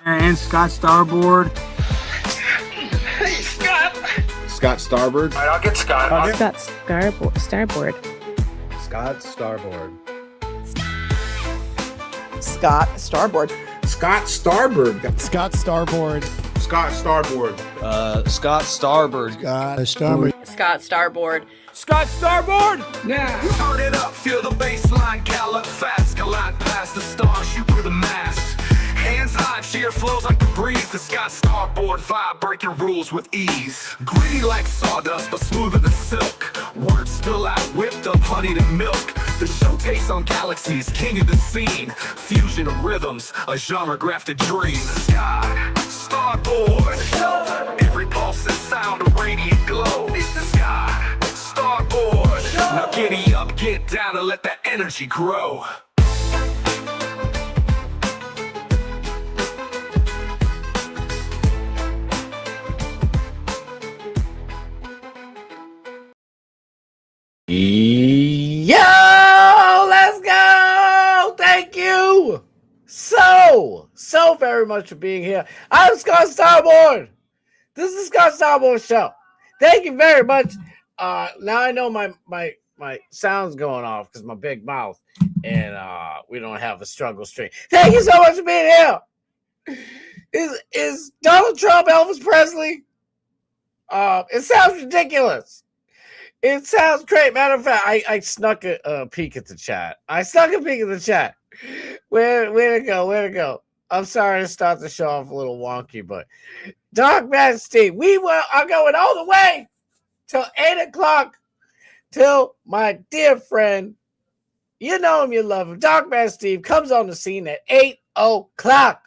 And Scott Starboard. Hey, Scott. Scott Starboard. All right, I'll get Scott. Scott Starboard. Scott Starboard. Scott Starboard. Scott Starboard. Scott Starboard. Scott Starboard. Scott Starboard. Scott Starboard. Scott Starboard. Scott Starboard! Now, turn it up, feel the bass line, gallop fast, gallant past the stars, shoot through the mast. Hands high, cheer flows like the breeze. The Scott Starboard vibe, breaking rules with ease. Gritty like sawdust, but smoother than silk. Words spill out, whipped up, honeyed and milk. The show takes on galaxies, king of the scene. Fusion of rhythms, a genre-grafted dream. Scott Starboard. Every pulse and sound, a radiant glow. It's the Scott Starboard. Now giddy up, get down, and let that energy grow. Yo, let's go! Thank you so very much for being here. I'm Scott Starboard. This is Scott Starboard Show. Thank you very much. Now I know my sound's going off because my big mouth, and we don't have a struggle stream. Thank you so much for being here. Is Donald Trump Elvis Presley? It sounds ridiculous. It sounds great. Matter of fact, I snuck a peek at the chat. Where to go? I'm sorry to start the show off a little wonky, but Dark Man Steve, are going all the way till 8 o'clock till my dear friend, you know him, you love him, Dark Man Steve comes on the scene at 8 o'clock.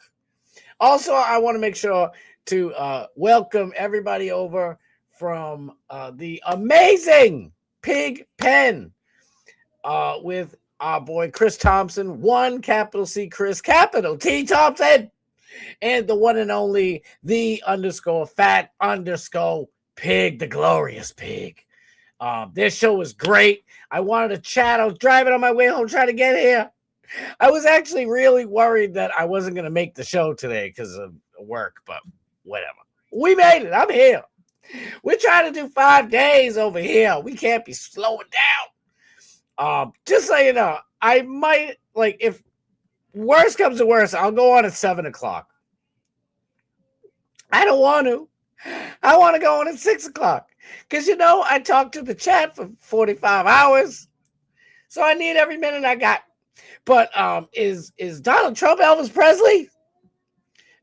Also, I want to make sure to welcome everybody over from the amazing Pig Pen with our boy Chris Thompson, one capital C Chris, capital T Thompson, and the one and only the _fat_pig, the glorious pig. This show was great. I wanted to chat. I was driving on my way home trying to get here. I was actually really worried that I wasn't going to make the show today because of work, but whatever. We made it. I'm here. We're trying to do 5 days over here. We can't be slowing down. Just so you know, I might, like, if worse comes to worse, I'll go on at 7 o'clock. I don't want to. I want to go on at 6 o'clock. Because, you know, I talked to the chat for 45 hours. So I need every minute I got. But is Donald Trump Elvis Presley?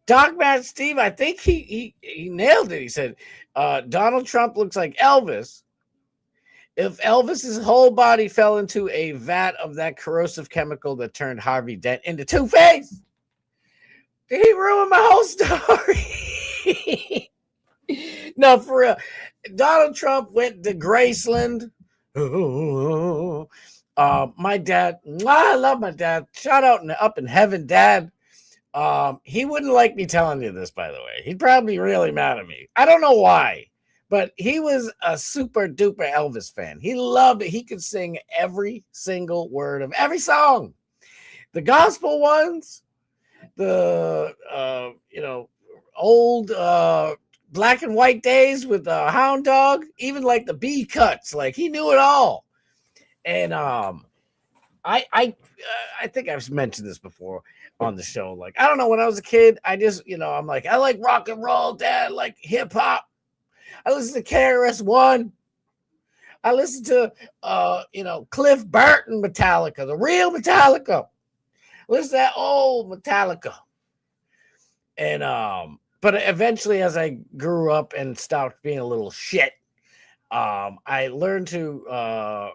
Doc Man Steve, I think he nailed it. He said, Donald Trump looks like Elvis. If Elvis's whole body fell into a vat of that corrosive chemical that turned Harvey Dent into Two-Face. Did he ruin my whole story? No, for real. Donald Trump went to Graceland. My dad, I love my dad. Shout out up in heaven, Dad. He wouldn't like me telling you this, by the way. He'd probably be really mad at me. I don't know why, but he was a super duper Elvis fan. He loved it. He could sing every single word of every song. The gospel ones, the old black and white days with the Hound Dog, even like the B cuts. Like, he knew it all. And I think I've mentioned this before on the show. Like, I don't know, when I was a kid, I just, I'm like, I like rock and roll, Dad. I like hip hop. I listen to KRS-One. I listen to Cliff Burton Metallica, the real Metallica. Listen to that old Metallica. And but eventually, as I grew up and stopped being a little shit, I learned to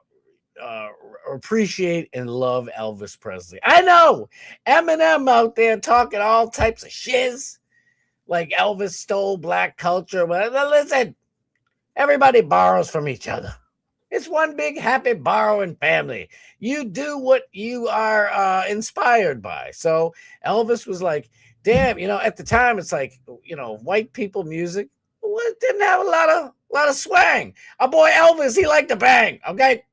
appreciate and love Elvis Presley. I know Eminem out there talking all types of shiz, like Elvis stole black culture. But listen, everybody borrows from each other. It's one big happy borrowing family. You do what you are inspired by. So Elvis was like, damn, at the time, it's like, white people music didn't have a lot of swang. Our boy Elvis, he liked to bang, okay?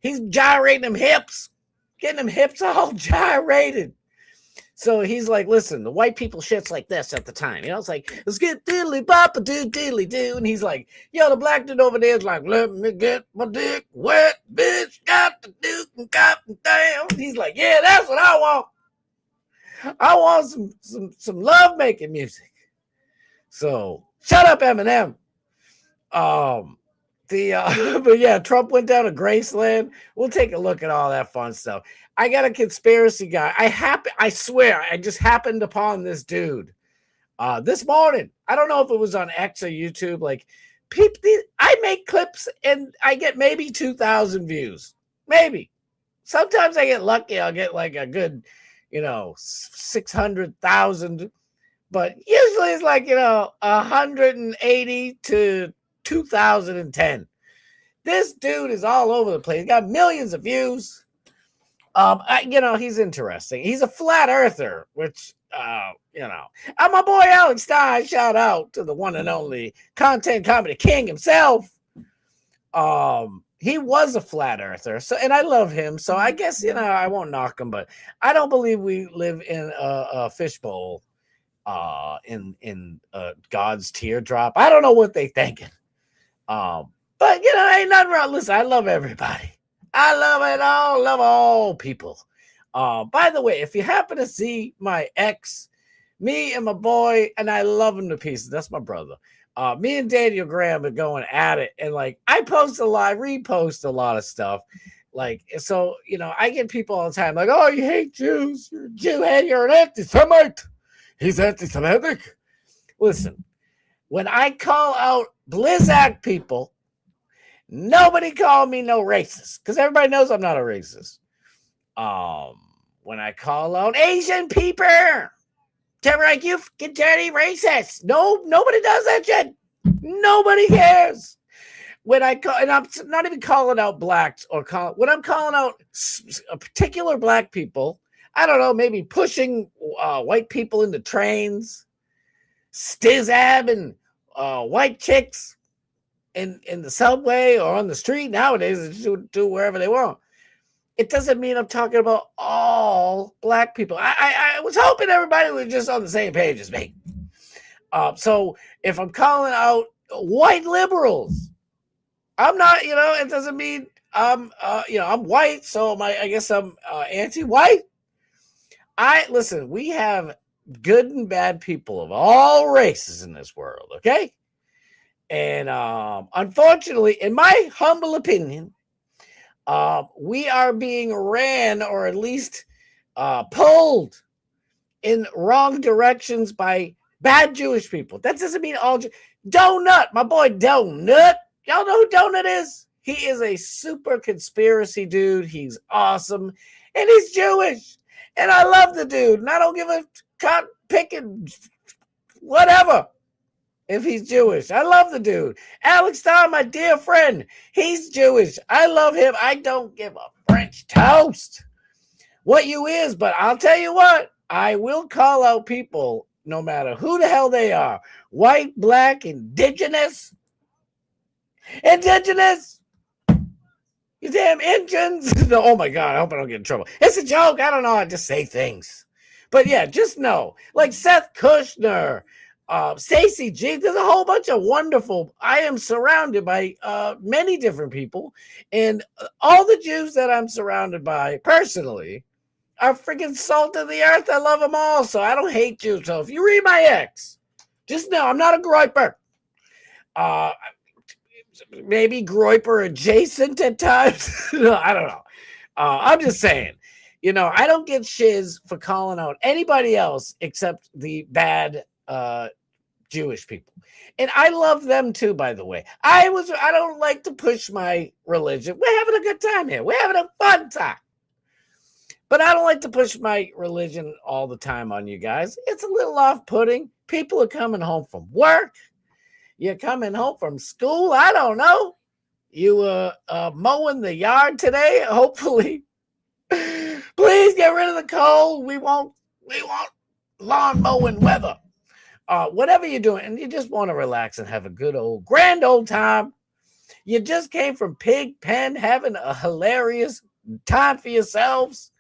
He's gyrating them hips, getting them hips all gyrated. So he's like, listen, the white people shit's like this at the time. You know, it's like, let's get diddly bop a doo diddly doo. And he's like, yo, the black dude over there is like, let me get my dick wet, bitch, got the duke and got the down. He's like, yeah, that's what I want. I want some love making music. So shut up, Eminem. But yeah, Trump went down to Graceland. We'll take a look at all that fun stuff. I got a conspiracy guy. I swear, I just happened upon this dude this morning. I don't know if it was on X or YouTube. Like, I make clips and I get maybe 2,000 views. Maybe. Sometimes I get lucky. I'll get like a good, 600,000. But usually it's like, 180 to 2010. This dude is all over the place. He got millions of views. He's interesting. He's a flat earther, which, and my boy Alex Stein, shout out to the one and only content comedy king himself. He was a flat earther. So, and I love him. So I guess, I won't knock him, but I don't believe we live in a fishbowl, in God's teardrop. I don't know what they thinking. But ain't nothing wrong. Listen, I love everybody. I love it all. Love all people. By the way, if you happen to see my ex, me and my boy, and I love him to pieces. That's my brother. Me and Daniel Graham are going at it. And like, I post a lot, repost a lot of stuff. Like, so, I get people all the time like, oh, you hate Jews. You're a Jew and you're an anti-Semite. He's anti-Semitic. Listen, when I call out Blizzak people, nobody call me no racist because everybody knows I'm not a racist. When I call out Asian people, they're like, you fucking dirty racist. No, nobody does that shit. Nobody cares. When I call, and I'm not even calling out blacks when I'm calling out a particular black people, I don't know, maybe pushing white people into trains, stizab and white chicks in the subway or on the street nowadays, they do wherever they want. It doesn't mean I'm talking about all black people. I was hoping everybody was just on the same page as me. So if I'm calling out white liberals, I'm not, it doesn't mean I'm white. So I guess I'm anti-white. Listen, we have good and bad people of all races in this world. Okay. And unfortunately, in my humble opinion, we are being ran or at least pulled in wrong directions by bad Jewish people. That doesn't mean all Donut, my boy Donut. Y'all know who Donut is? He is a super conspiracy dude. He's awesome. And he's Jewish. And I love the dude. And I don't give a cotton picking whatever if he's Jewish. I love the dude. Alex Stein, my dear friend, he's Jewish. I love him. I don't give a French toast what you is, but I'll tell you what, I will call out people no matter who the hell they are. White, black, indigenous. You damn Indians. No, oh my God, I hope I don't get in trouble. It's a joke. I don't know. I just say things. But yeah, just know, like Seth Kushner, Stacey G, there's a whole bunch of wonderful. I am surrounded by many different people, and all the Jews that I'm surrounded by personally are freaking salt of the earth. I love them all, so I don't hate Jews. So if you read my ex, just know I'm not a groiper. Maybe groiper adjacent at times. No, I don't know. I'm just saying, I don't get shiz for calling out anybody else except the bad Jewish people. And I love them too, by the way. I don't like to push my religion. We're having a good time here. We're having a fun time. But I don't like to push my religion all the time on you guys. It's a little off-putting. People are coming home from work. You're coming home from school. I don't know. You mowing the yard today, hopefully. Please get rid of the cold. We want lawn mowing weather. Whatever you're doing, and you just want to relax and have a grand old time. You just came from Pig Pen having a hilarious time for yourselves.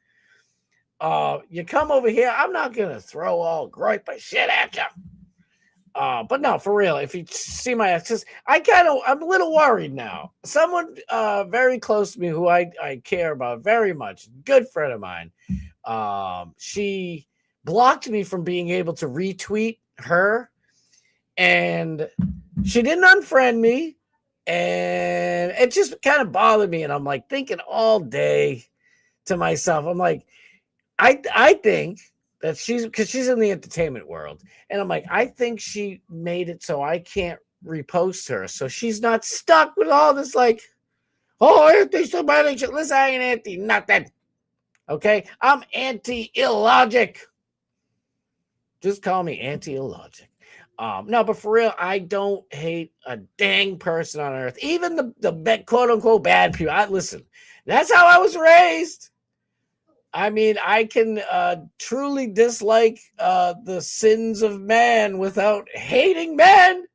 you come over here, I'm not gonna throw all gripe of shit at you. But no, for real, if you see my ex, I'm a little worried now. Someone very close to me who I care about very much, good friend of mine, she blocked me from being able to retweet her, and she didn't unfriend me, and it just kind of bothered me. And I'm like thinking all day to myself, I'm like, I think that because she's in the entertainment world, and I'm like, I think she made it so I can't repost her, so she's not stuck with all this like, oh, anti somebody. Listen, I ain't anti nothing. Okay, I'm anti-illogic. Just call me anti-illogic. No, but for real, I don't hate a dang person on earth. Even the quote unquote bad people. Listen, that's how I was raised. I mean, I can truly dislike the sins of man without hating men.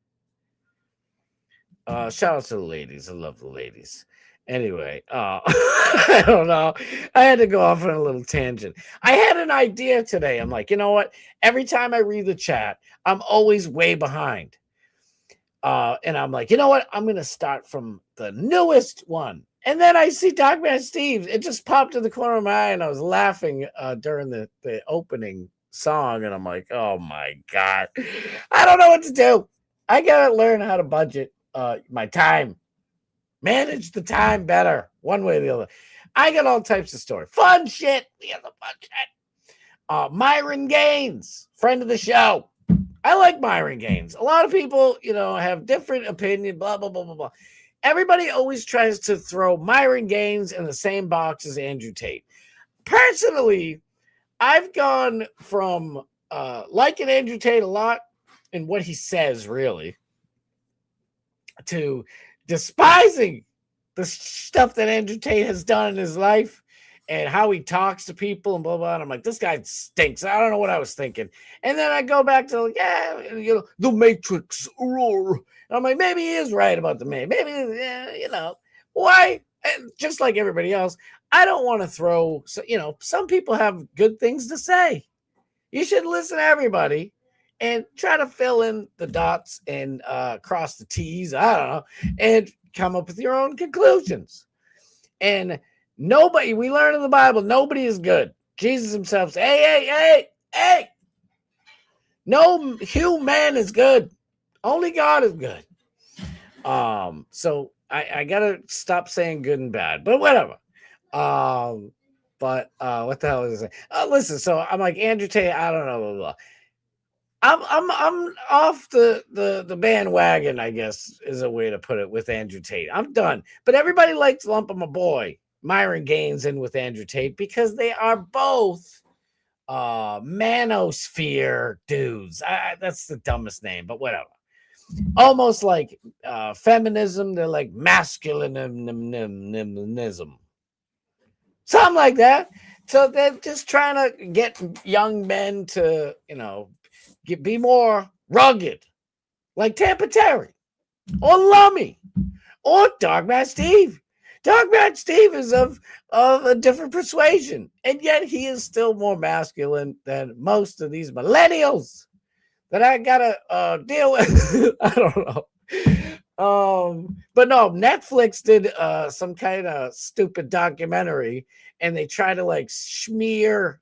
Shout out to the ladies. I love the ladies. Anyway, I don't know. I had to go off on a little tangent. I had an idea today. I'm like, you know what? Every time I read the chat, I'm always way behind. And I'm like, you know what? I'm going to start from the newest one. And then I see Dogman Steve. It just popped in the corner of my eye, and I was laughing during the opening song. And I'm like, oh, my God. I don't know what to do. I got to learn how to budget my time. Manage the time better, one way or the other. I got all types of story. Fun shit. We have the fun shit. Myron Gaines, friend of the show. I like Myron Gaines. A lot of people, have different opinion, blah, blah, blah, blah, blah. Everybody always tries to throw Myron Gaines in the same box as Andrew Tate. Personally, I've gone from liking Andrew Tate a lot in what he says, really, to despising the stuff that Andrew Tate has done in his life and how he talks to people and blah, blah. And I'm like, this guy stinks. I don't know what I was thinking. And then I go back to, the Matrix. And I'm like, maybe he is right about the man. Maybe, why? And just like everybody else, I don't want to throw, some people have good things to say. You should listen to everybody and try to fill in the dots and cross the T's, I don't know, and come up with your own conclusions. And we learn in the Bible, nobody is good. Jesus himself said, hey, no human is good. Only God is good. So I got to stop saying good and bad, but whatever. But what the hell is it? Listen, so I'm like, Andrew Tate, I don't know, blah, blah. I'm off the bandwagon, I guess, is a way to put it, with Andrew Tate. I'm done. But everybody likes lumping my boy Myron Gaines in with Andrew Tate because they are both manosphere dudes. That's the dumbest name, but whatever. Almost like feminism. They're like masculinism. Something like that. So they're just trying to get young men to, be more rugged, like Tampa Terry, or Lummy, or Dogman Steve. Dogman Steve is of a different persuasion, and yet he is still more masculine than most of these millennials that I gotta deal with. I don't know. But no, Netflix did some kind of stupid documentary, and they try to like smear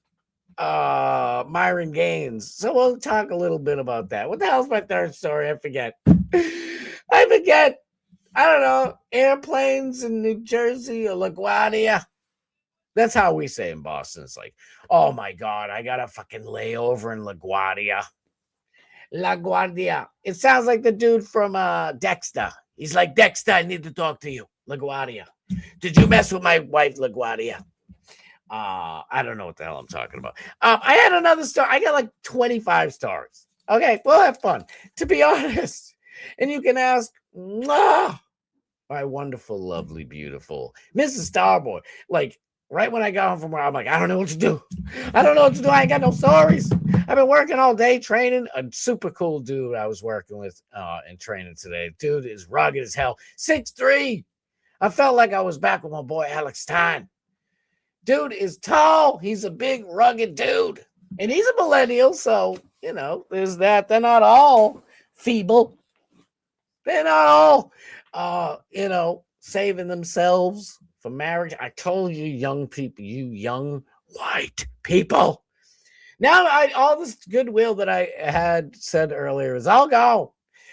Myron Gaines. So we'll talk a little bit about that. What the hell's my third story? I forget. I don't know. Airplanes in New Jersey or LaGuardia. That's how we say in Boston. It's like, oh my God, I got a fucking layover in LaGuardia. LaGuardia. It sounds like the dude from Dexter. He's like, Dexter, I need to talk to you. LaGuardia. Did you mess with my wife, LaGuardia? I don't know what the hell I'm talking about. I had another story. I got like 25 stars. Okay, we'll have fun. To be honest, and you can ask, my wonderful, lovely, beautiful Mrs. Starboard. Like, right when I got home from work, I'm like, I don't know what to do. I don't know what to do. I ain't got no stories. I've been working all day training. A super cool dude I was working with in training today. Dude is rugged as hell. 6'3". I felt like I was back with my boy Alex Stein. Dude is tall. He's a big, rugged dude. And he's a millennial, so, there's that. They're not all feeble. They're not all, saving themselves for marriage. I told you, young people, you young white people. Now, all this goodwill that I had said earlier is all gone.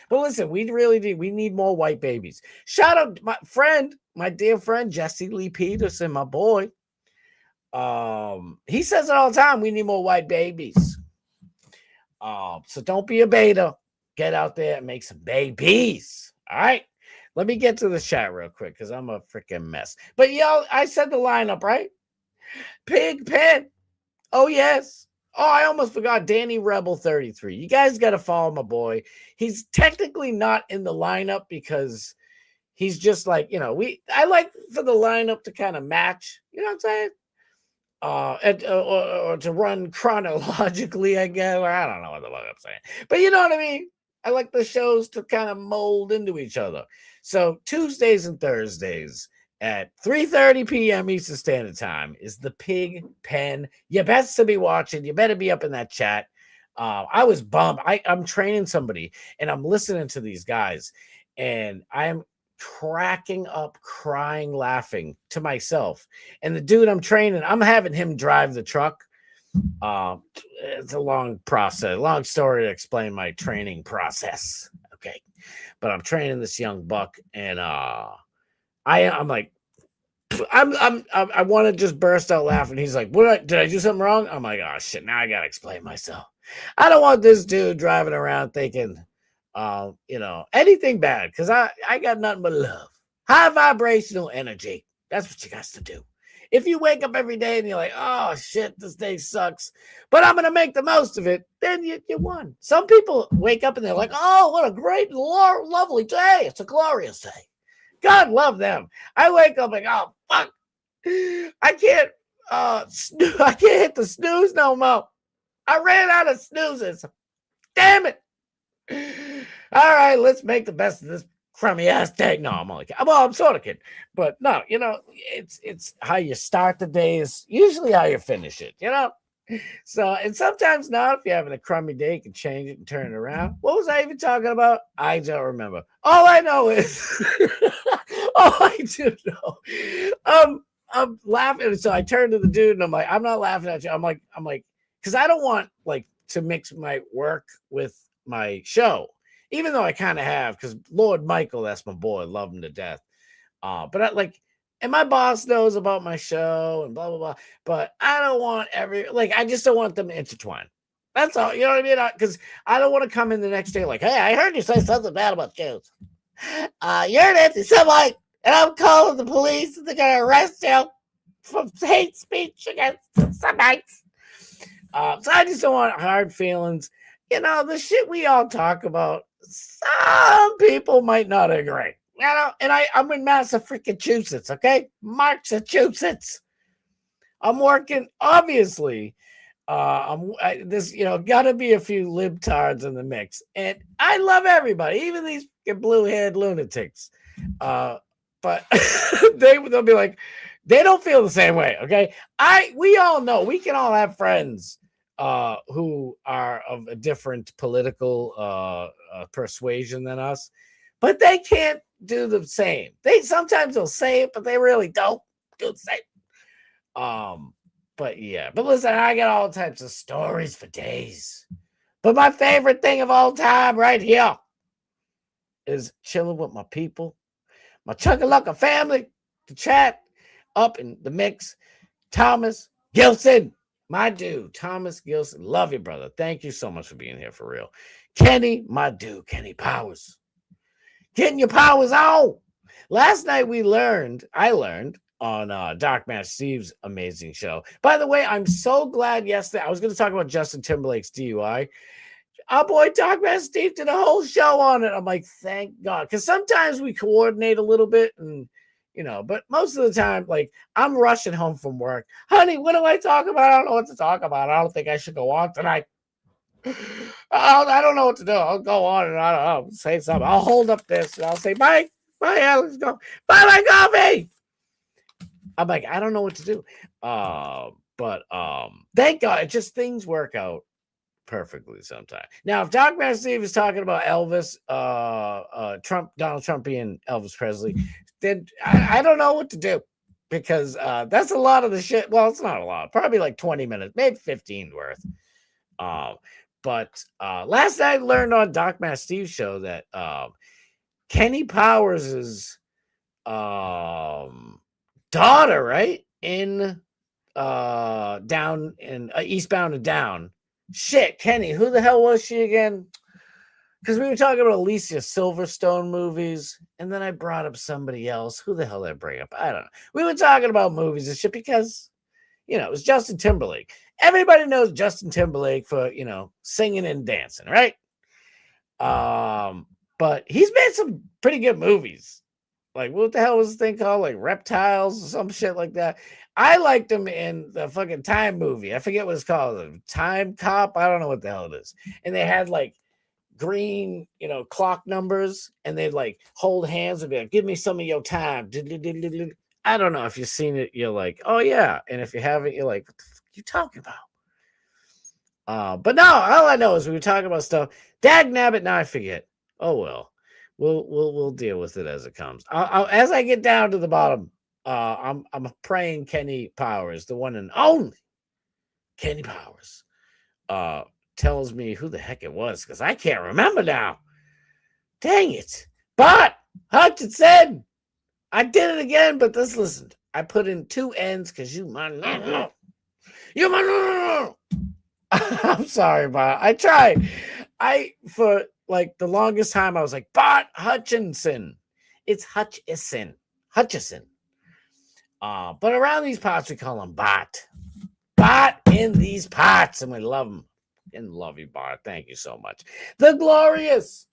But listen, we really do. We need more white babies. Shout out to my dear friend, Jesse Lee Peterson, my boy. He says it all the time. We need more white babies. So don't be a beta. Get out there and make some babies. All right. Let me get to the chat real quick because I'm a freaking mess. But I said the lineup, right? Pig Pen. Oh, yes. Oh, I almost forgot Danny Rebel 33. You guys got to follow my boy. He's technically not in the lineup because he's just like, I like for the lineup to kind of match. You know what I'm saying? Or to run chronologically, I guess. I don't know what the fuck I'm saying. But you know what I mean? I like the shows to kind of mold into each other. So Tuesdays and Thursdays at 3:30 p.m. Eastern Standard Time is the Pig Pen. You best to be watching. You better be up in that chat. I was bummed. I'm training somebody, and I'm listening to these guys, and I'm cracking up, crying, laughing to myself. And the dude I'm training, I'm having him drive the truck. It's a long process, long story to explain my training process. Okay. But I'm training this young buck, and I'm like, I want to just burst out laughing. He's like, did I do something wrong? I'm like, oh shit, now I gotta explain myself. I don't want this dude driving around thinking anything bad, because I got nothing but love. High vibrational energy. That's what you got to do. If you wake up every day and you're like, oh shit, this day sucks, but I'm gonna make the most of it, then you won. Some people wake up and they're like, oh, what a great, lovely day. It's a glorious day. God love them. I wake up like, oh fuck, I can't hit the snooze no more. I ran out of snoozes. Damn it. All right, let's make the best of this crummy ass day. No, I'm only kidding. Well, I'm sort of kidding. But no, it's how you start the day is usually how you finish it, So, and sometimes not. If you're having a crummy day, you can change it and turn it around. What was I even talking about? I don't remember. All I know is, all I do know, I'm laughing. So I turn to the dude and I'm like, I'm not laughing at you. I'm like, because I don't want to mix my work with my show, even though I kind of have, because Lord Michael, that's my boy, love him to death. But and my boss knows about my show and blah blah blah. But I don't want I just don't want them to intertwine. That's all. You know what I mean? Because I don't want to come in the next day like, hey, I heard you say something bad about shows. You're an anti-Semite, and I'm calling the police, and they're gonna arrest you for hate speech against Semites. So I just don't want hard feelings. The shit we all talk about, some people might not agree. And I'm in Massachusetts, okay? Massachusetts. I'm working, obviously. There's gotta be a few libtards in the mix. And I love everybody, even these blue-haired lunatics. But they'll be like, they don't feel the same way, okay? We all know, we can all have friends who are of a different political persuasion than us, but they can't do the same. Sometimes they'll say it, but they really don't do the same. But yeah, but listen, I got all types of stories for days. But my favorite thing of all time right here is chilling with my people, my Chugga-Lucka family, the chat up in the mix. Thomas Gilson. My dude, Thomas Gilson. Love you, brother. Thank you so much for being here for real. Kenny, my dude, Kenny Powers. Getting your powers on. Last night I learned on Dark Match Steve's amazing show. By the way, I'm so glad yesterday, I was going to talk about Justin Timberlake's DUI. Our boy Dark Match Steve did a whole show on it. I'm like, thank God. Because sometimes we coordinate a little bit and but most of the time, I'm rushing home from work. Honey, what do I talk about? I don't know what to talk about. I don't think I should go on tonight. I don't know what to do. I'll go on and I'll say something. I'll hold up this and I'll say, bye, Alex, go. Buy my coffee. I'm like, I don't know what to do. But thank God, just things work out perfectly sometimes. Now, if Doc Man Steve is talking about Elvis, Donald Trump being Elvis Presley, then I don't know what to do because that's a lot of the shit. Well, it's not a lot, probably like 20 minutes, maybe 15 worth. But last night I learned on Doc Man Steve's show that Kenny Powers' daughter, right, in down in Eastbound and Down. Shit, Kenny, who the hell was she again? Because we were talking about Alicia Silverstone movies, and then I brought up somebody else. Who the hell did I bring up? I don't know. We were talking about movies and shit because, it was Justin Timberlake. Everybody knows Justin Timberlake for, singing and dancing, right? But he's made some pretty good movies. Like, what the hell was the thing called? Like Reptiles or some shit like that. I liked him in the fucking Time movie. I forget what it's called. Time Cop. I don't know what the hell it is. And they had like green, clock numbers, and they'd like hold hands and be like, give me some of your time. I don't know if you've seen it. You're like, oh yeah. And if you haven't, you're like, what the fuck are you talking about? But no, all I know is we were talking about stuff. Dag nabbit, now I forget. Oh well. We'll deal with it as it comes. As I get down to the bottom, I'm praying Kenny Powers, the one and only Kenny Powers, tells me who the heck it was because I can't remember now. Dang it! But Hutchinson, I did it again. But listen, I put in 2 N's because you might not know. You might not know. I'm sorry, but I tried. For like the longest time, I was like, Bart Hutchinson. It's Hutchison. But around these parts, we call him Bart. Bart in these parts, and we love him. And love you, Bart. Thank you so much. The glorious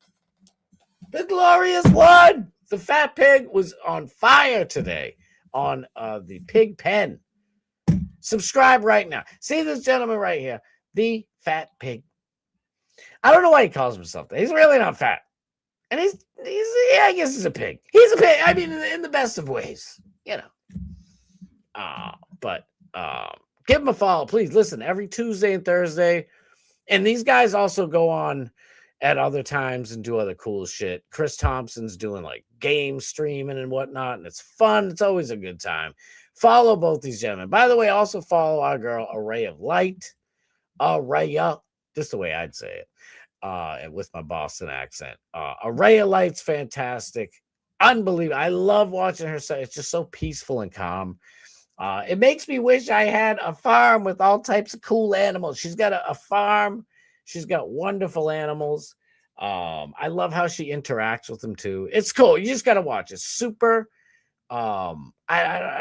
one. The fat pig was on fire today on the pig pen. Subscribe right now. See this gentleman right here, the fat pig. I don't know why he calls himself that. He's really not fat. And he's I guess he's a pig. He's a pig. I mean, in the best of ways, But give him a follow, please. Listen, every Tuesday and Thursday. And these guys also go on at other times and do other cool shit. Chris Thompson's doing like game streaming and whatnot. And it's fun. It's always a good time. Follow both these gentlemen. By the way, also follow our girl, Array of Light. Araya, just the way I'd say it. And with my Boston accent. Array of Light's fantastic. Unbelievable. I love watching her say it's just so peaceful and calm. It makes me wish I had a farm with all types of cool animals. She's got a farm. She's got wonderful animals. I love how she interacts with them too. It's cool. You just got to watch. It's super. I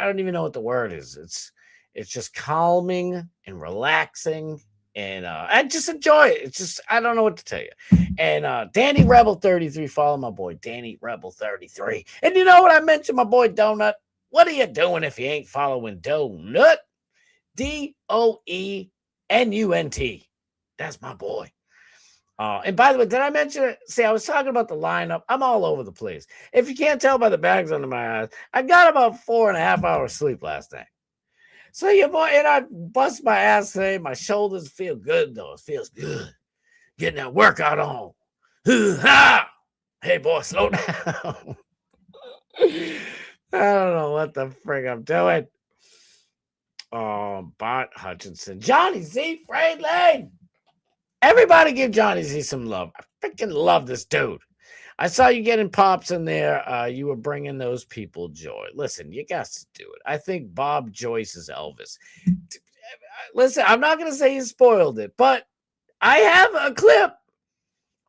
don't even know what the word is. It's just calming and relaxing. And I just enjoy it. It's just, I don't know what to tell you. And Danny Rebel 33, follow my boy Danny Rebel 33. And you know what? I mentioned my boy Donut. What are you doing if you ain't following Donut? DOENUNT. That's my boy. And by the way, did I mention it? See, I was talking about the lineup. I'm all over the place. If you can't tell by the bags under my eyes, I got about 4.5 hours sleep last night. So your boy, and I bust my ass today. My shoulders feel good, though. It feels good. Getting that workout on. Hey, boy, slow down. I don't know what the frig I'm doing. Bart Hutchinson. Johnny Z. Lane. Everybody give Johnny Z some love. I freaking love this dude. I saw you getting pops in there. You were bringing those people joy. Listen, you got to do it. I think Bob Joyce is Elvis. Listen, I'm not going to say he spoiled it, but I have a clip.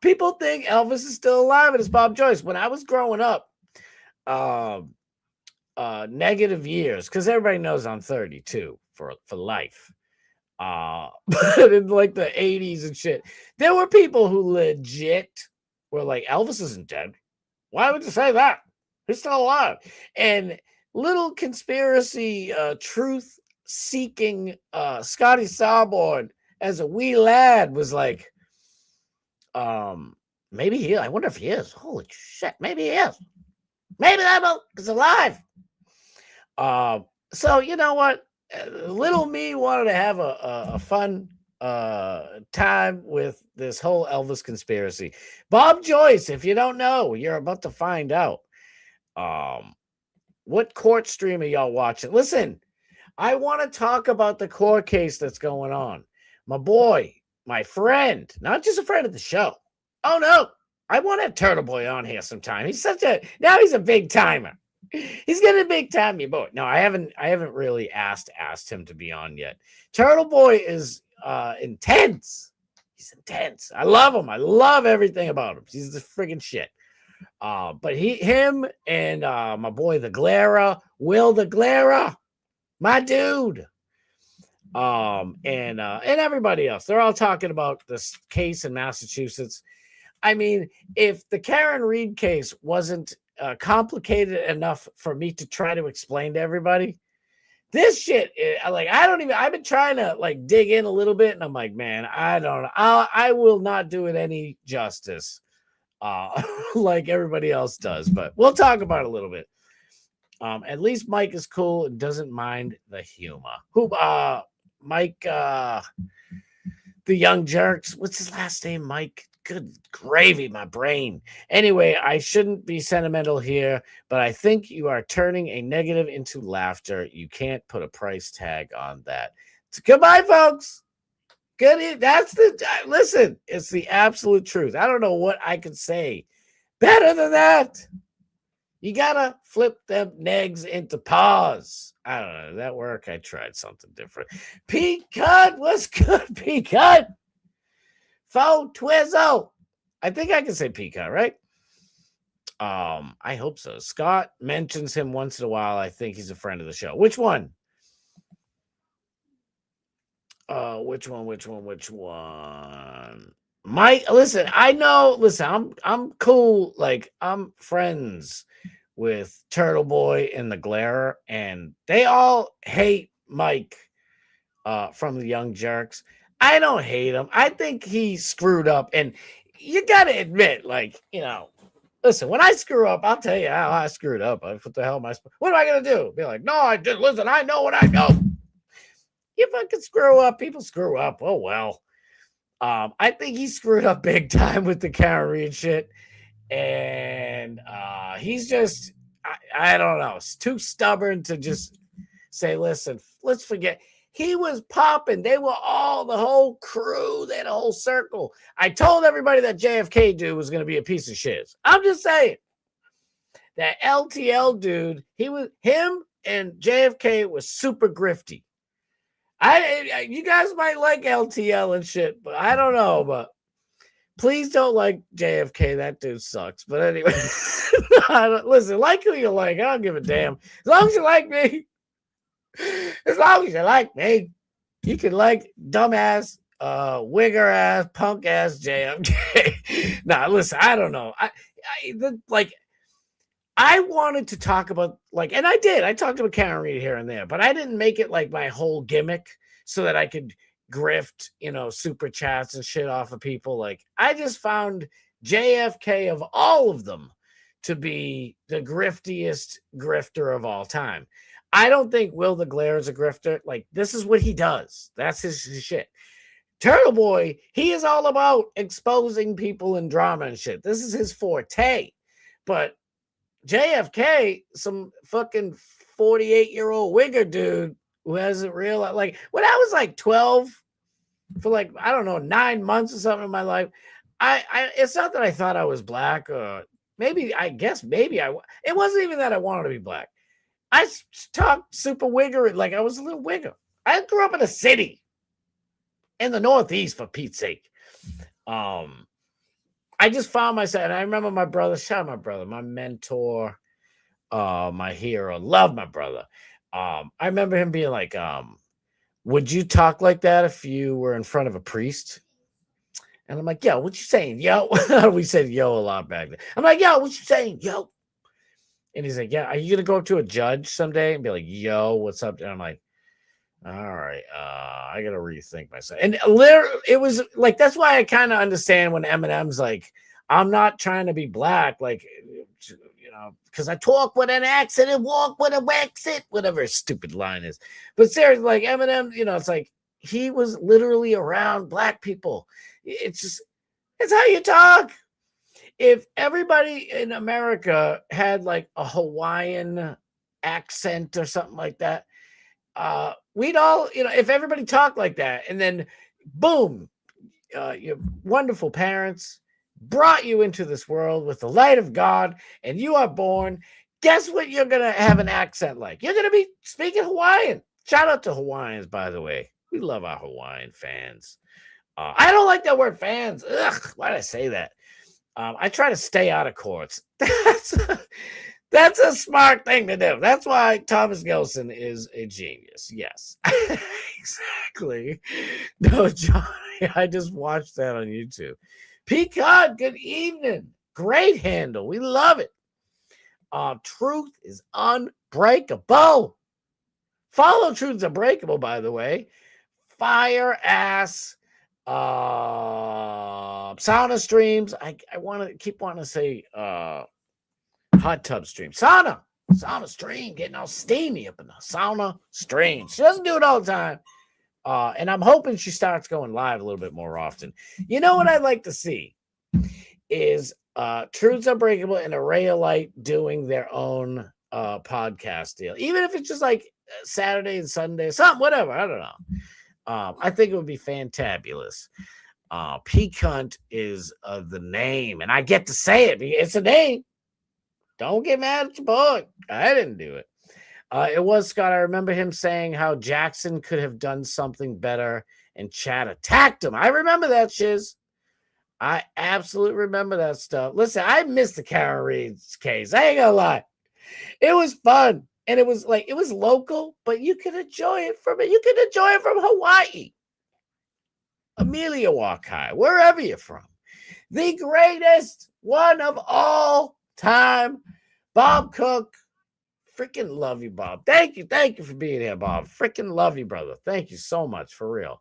People think Elvis is still alive and it's Bob Joyce. When I was growing up, negative years, because everybody knows I'm 32 for life. But in like the 80s and shit, there were people who legit were like, Elvis isn't dead. Why would you say that? He's still alive. And little conspiracy, truth seeking Scotty Starboard as a wee lad was like, maybe he, I wonder if he is. Holy shit, maybe he is. Maybe that is alive. So you know what? Little me wanted to have a fun time with this whole Elvis conspiracy. Bob Joyce, if you don't know, you're about to find out. What court stream are y'all watching? Listen, I want to talk about the court case that's going on. My boy, my friend, not just a friend of the show. Oh no, I want to have Turtle Boy on here sometime. He's he's a big timer. He's getting a big time, you boy. No, I haven't really asked him to be on yet. Turtle Boy is intense. He's intense. I love him. I love everything about him. He's the friggin' shit. But him and my boy the Glera, Will the Glera, my dude. And everybody else. They're all talking about this case in Massachusetts. I mean, if the Karen Reed case wasn't complicated enough for me to try to explain to everybody, this shit, I've been trying to like dig in a little bit, and I'm like, man, I don't know. I will not do it any justice like everybody else does, but we'll talk about it a little bit. At least Mike is cool and doesn't mind the humor. Mike, the Young Jerks. What's his last name, Mike? Good gravy, my brain. Anyway, I shouldn't be sentimental here, but I think you are turning a negative into laughter. You can't put a price tag on that. Goodbye, folks. Good. Listen, it's the absolute truth. I don't know what I could say better than that. You gotta flip them negs into paws. I don't know. Did that work? I tried something different. P-Cut, what's good, P-Cut? Faux Twizzle. I think I can say P-Cut, right? I hope so. Scott mentions him once in a while. I think he's a friend of the show. Which one? Which one? Mike, listen, I'm cool. Like, I'm friends with Turtle Boy and the Glare, and they all hate Mike from the Young Jerks. I don't hate him. I think he screwed up, and you got to admit, like, listen, when I screw up, I'll tell you how I screwed up. What the hell am I? What am I going to do? Be like, no, I know what I know. You fucking screw up. People screw up. Oh, well. I think he screwed up big time with the Karen Reed shit. And he's just, I don't know. It's too stubborn to just say, listen, let's forget. He was popping. They were all, the whole crew, they had a whole circle. I told everybody that JFK dude was going to be a piece of shit. I'm just saying. That LTL dude, him and JFK was super grifty. You guys might like LTL and shit, but I don't know. But please don't like JFK. That dude sucks. But anyway, listen, like who you like. I don't give a damn. As long as you like me. As long as you like me, you can like dumbass, wigger ass, punk ass JFK. Nah, listen, I don't know. I wanted to talk about, like, and I did. I talked about Karen Reed here and there, but I didn't make it like my whole gimmick so that I could grift, super chats and shit off of people. Like, I just found JFK of all of them to be the griftiest grifter of all time. I don't think Will the Glare is a grifter. Like, this is what he does. That's his shit. Turtle Boy, he is all about exposing people and drama and shit. This is his forte. But JFK, some fucking 48-year-old wigger dude who hasn't realized, like, when I was like 12 for like, I don't know, 9 months or something in my life, it's not that I thought I was black, or it wasn't even that I wanted to be black. I talked super wigger, like I was a little wigger. I grew up in a city in the Northeast, for Pete's sake. I just found myself, and I remember my brother, shout out my brother, my mentor, my hero, love my brother. I remember him being like, would you talk like that if you were in front of a priest? And I'm like, yo, what you saying, yo? We said yo a lot back then. I'm like, yo, what you saying, yo? And he's like, yeah, are you going to go up to a judge someday and be like, yo, what's up? And I'm like, all right, I got to rethink myself. And literally, it was like, that's why I kind of understand when Eminem's like, I'm not trying to be black. Like, because I talk with an accent and walk with a exit, whatever his stupid line is. But seriously, like Eminem, it's like he was literally around black people. It's how you talk. If everybody in America had like a Hawaiian accent or something like that, we'd all, if everybody talked like that, and then boom, your wonderful parents brought you into this world with the light of God, and you are born. Guess what? You're going to have an accent like. You're going to be speaking Hawaiian. Shout out to Hawaiians, by the way. We love our Hawaiian fans. I don't like that word fans. Ugh, why did I say that? I try to stay out of courts. That's a smart thing to do. That's why Thomas Gelson is a genius. Yes, exactly. No, Johnny, I just watched that on YouTube. Peacock, good evening. Great handle. We love it. Truth is unbreakable. Follow Truth's Unbreakable, by the way. Fire ass sauna streams. I want to keep wanting to say hot tub stream. Sauna stream, getting all steamy up in the sauna stream. She doesn't do it all the time. And I'm hoping she starts going live a little bit more often. You know what I'd like to see is Truth's Unbreakable and Array of Light doing their own podcast deal. Even if it's just like Saturday and Sunday, something, whatever. I don't know. I think it would be fantabulous. Peacunt is the name, and I get to say it. It's a name. Don't get mad at your boy. I didn't do it. It was Scott. I remember him saying how Jackson could have done something better, and Chad attacked him. I remember that, Shiz. I absolutely remember that stuff. Listen, I missed the Karen Reed's case. I ain't gonna lie. It was fun. And it was local, but you could enjoy it from Hawaii, Amelia Wakai, wherever you're from. The greatest one of all time, Bob Cook. Freaking love you, Bob. Thank you for being here, Bob. Freaking love you, brother. Thank you so much, for real.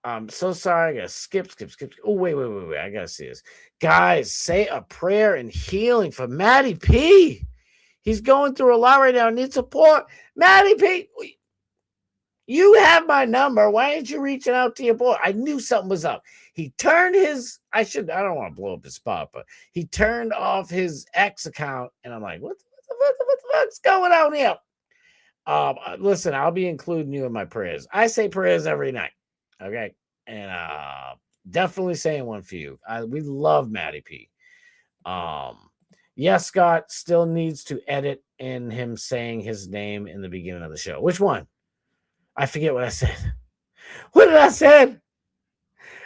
I'm so sorry. I gotta skip. Oh, wait. I gotta see this. Guys, say a prayer and healing for Matty P. He's going through a lot right now. Needs support. Matty P, you have my number. Why aren't you reaching out to your boy? I knew something was up. He turned his, I don't want to blow up his spot, but he turned off his X account. And I'm like, what the fuck's going on here? Listen, I'll be including you in my prayers. I say prayers every night. Okay. And definitely saying one for you. We love Matty P. Yes, Scott still needs to edit in him saying his name in the beginning of the show. Which one? I forget what I said. What did I say?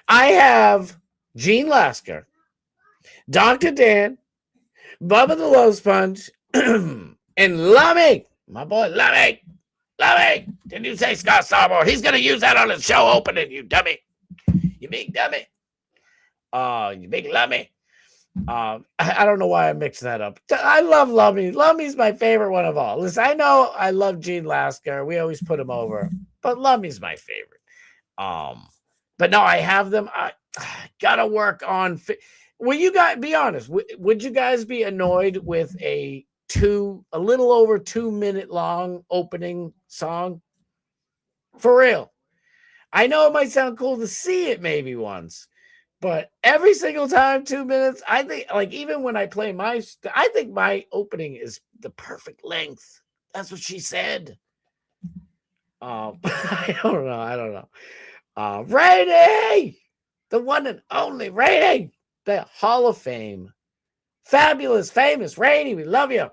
I have Gene Lasker, Dr. Dan, Bubba the Low Sponge, and Lummy. My boy Lummy. Did you say Scott Starboard? He's going to use that on his show opening, you dummy. You big dummy. You big Lummy. I don't know why I mixed that up. I love Lummy. Lummy's my favorite one of all. Listen, I know I love Gene Lasker. We always put him over, but Lummy's my favorite. But no, I have them. I gotta work on. Will you guys be honest? Would you guys be annoyed with a little over 2 minute long opening song? For real. I know it might sound cool to see it maybe once. But every single time, 2 minutes, I think, like, even when I play I think my opening is the perfect length. That's what she said. I don't know. Rainy! The one and only Rainy! The Hall of Fame. Fabulous, famous Rainy, we love you.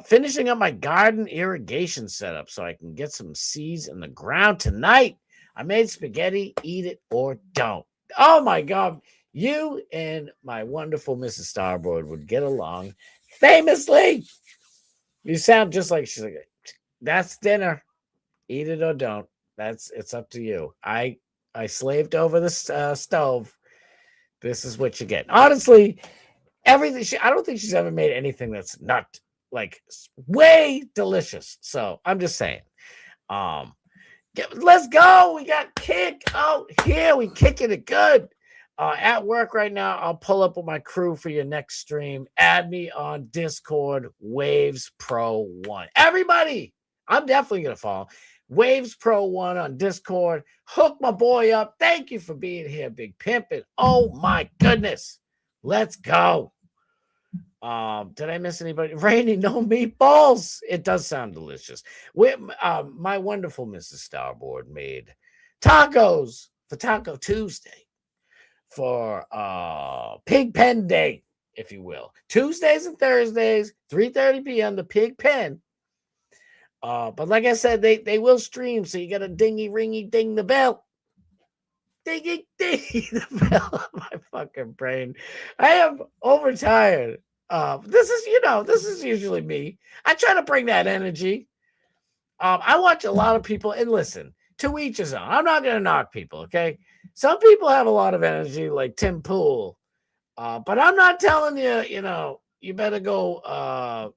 Finishing up my garden irrigation setup so I can get some seeds in the ground tonight. I made spaghetti, eat it or don't. Oh my God, you and my wonderful Mrs. Starboard would get along famously. You sound just like she's like, that's dinner. Eat it or don't. It's up to you. I slaved over the stove. This is what you get. Honestly, everything. I don't think she's ever made anything that's not like way delicious. So I'm just saying. Let's go. We got kick out here. We kicking it good. At work right now, I'll pull up with my crew for your next stream. Add me on Discord, Waves Pro 1. Everybody, I'm definitely going to follow. Waves Pro 1 on Discord. Hook my boy up. Thank you for being here, Big Pimpin'. Oh my goodness. Let's go. Did I miss anybody? Rainy, no meatballs. It does sound delicious. My wonderful Mrs. Starboard made tacos for Taco Tuesday. For Pig Pen Day, if you will. Tuesdays and Thursdays, 3:30 p.m. the Pig Pen. But like I said, they will stream, so you got to dingy ringy ding the bell. Dingy ding the bell. My fucking brain. I am overtired. This is usually me. I try to bring that energy. I watch a lot of people, and listen, to each his own. I'm not gonna knock people, okay? Some people have a lot of energy, like Tim Pool. But I'm not telling you, you better go, I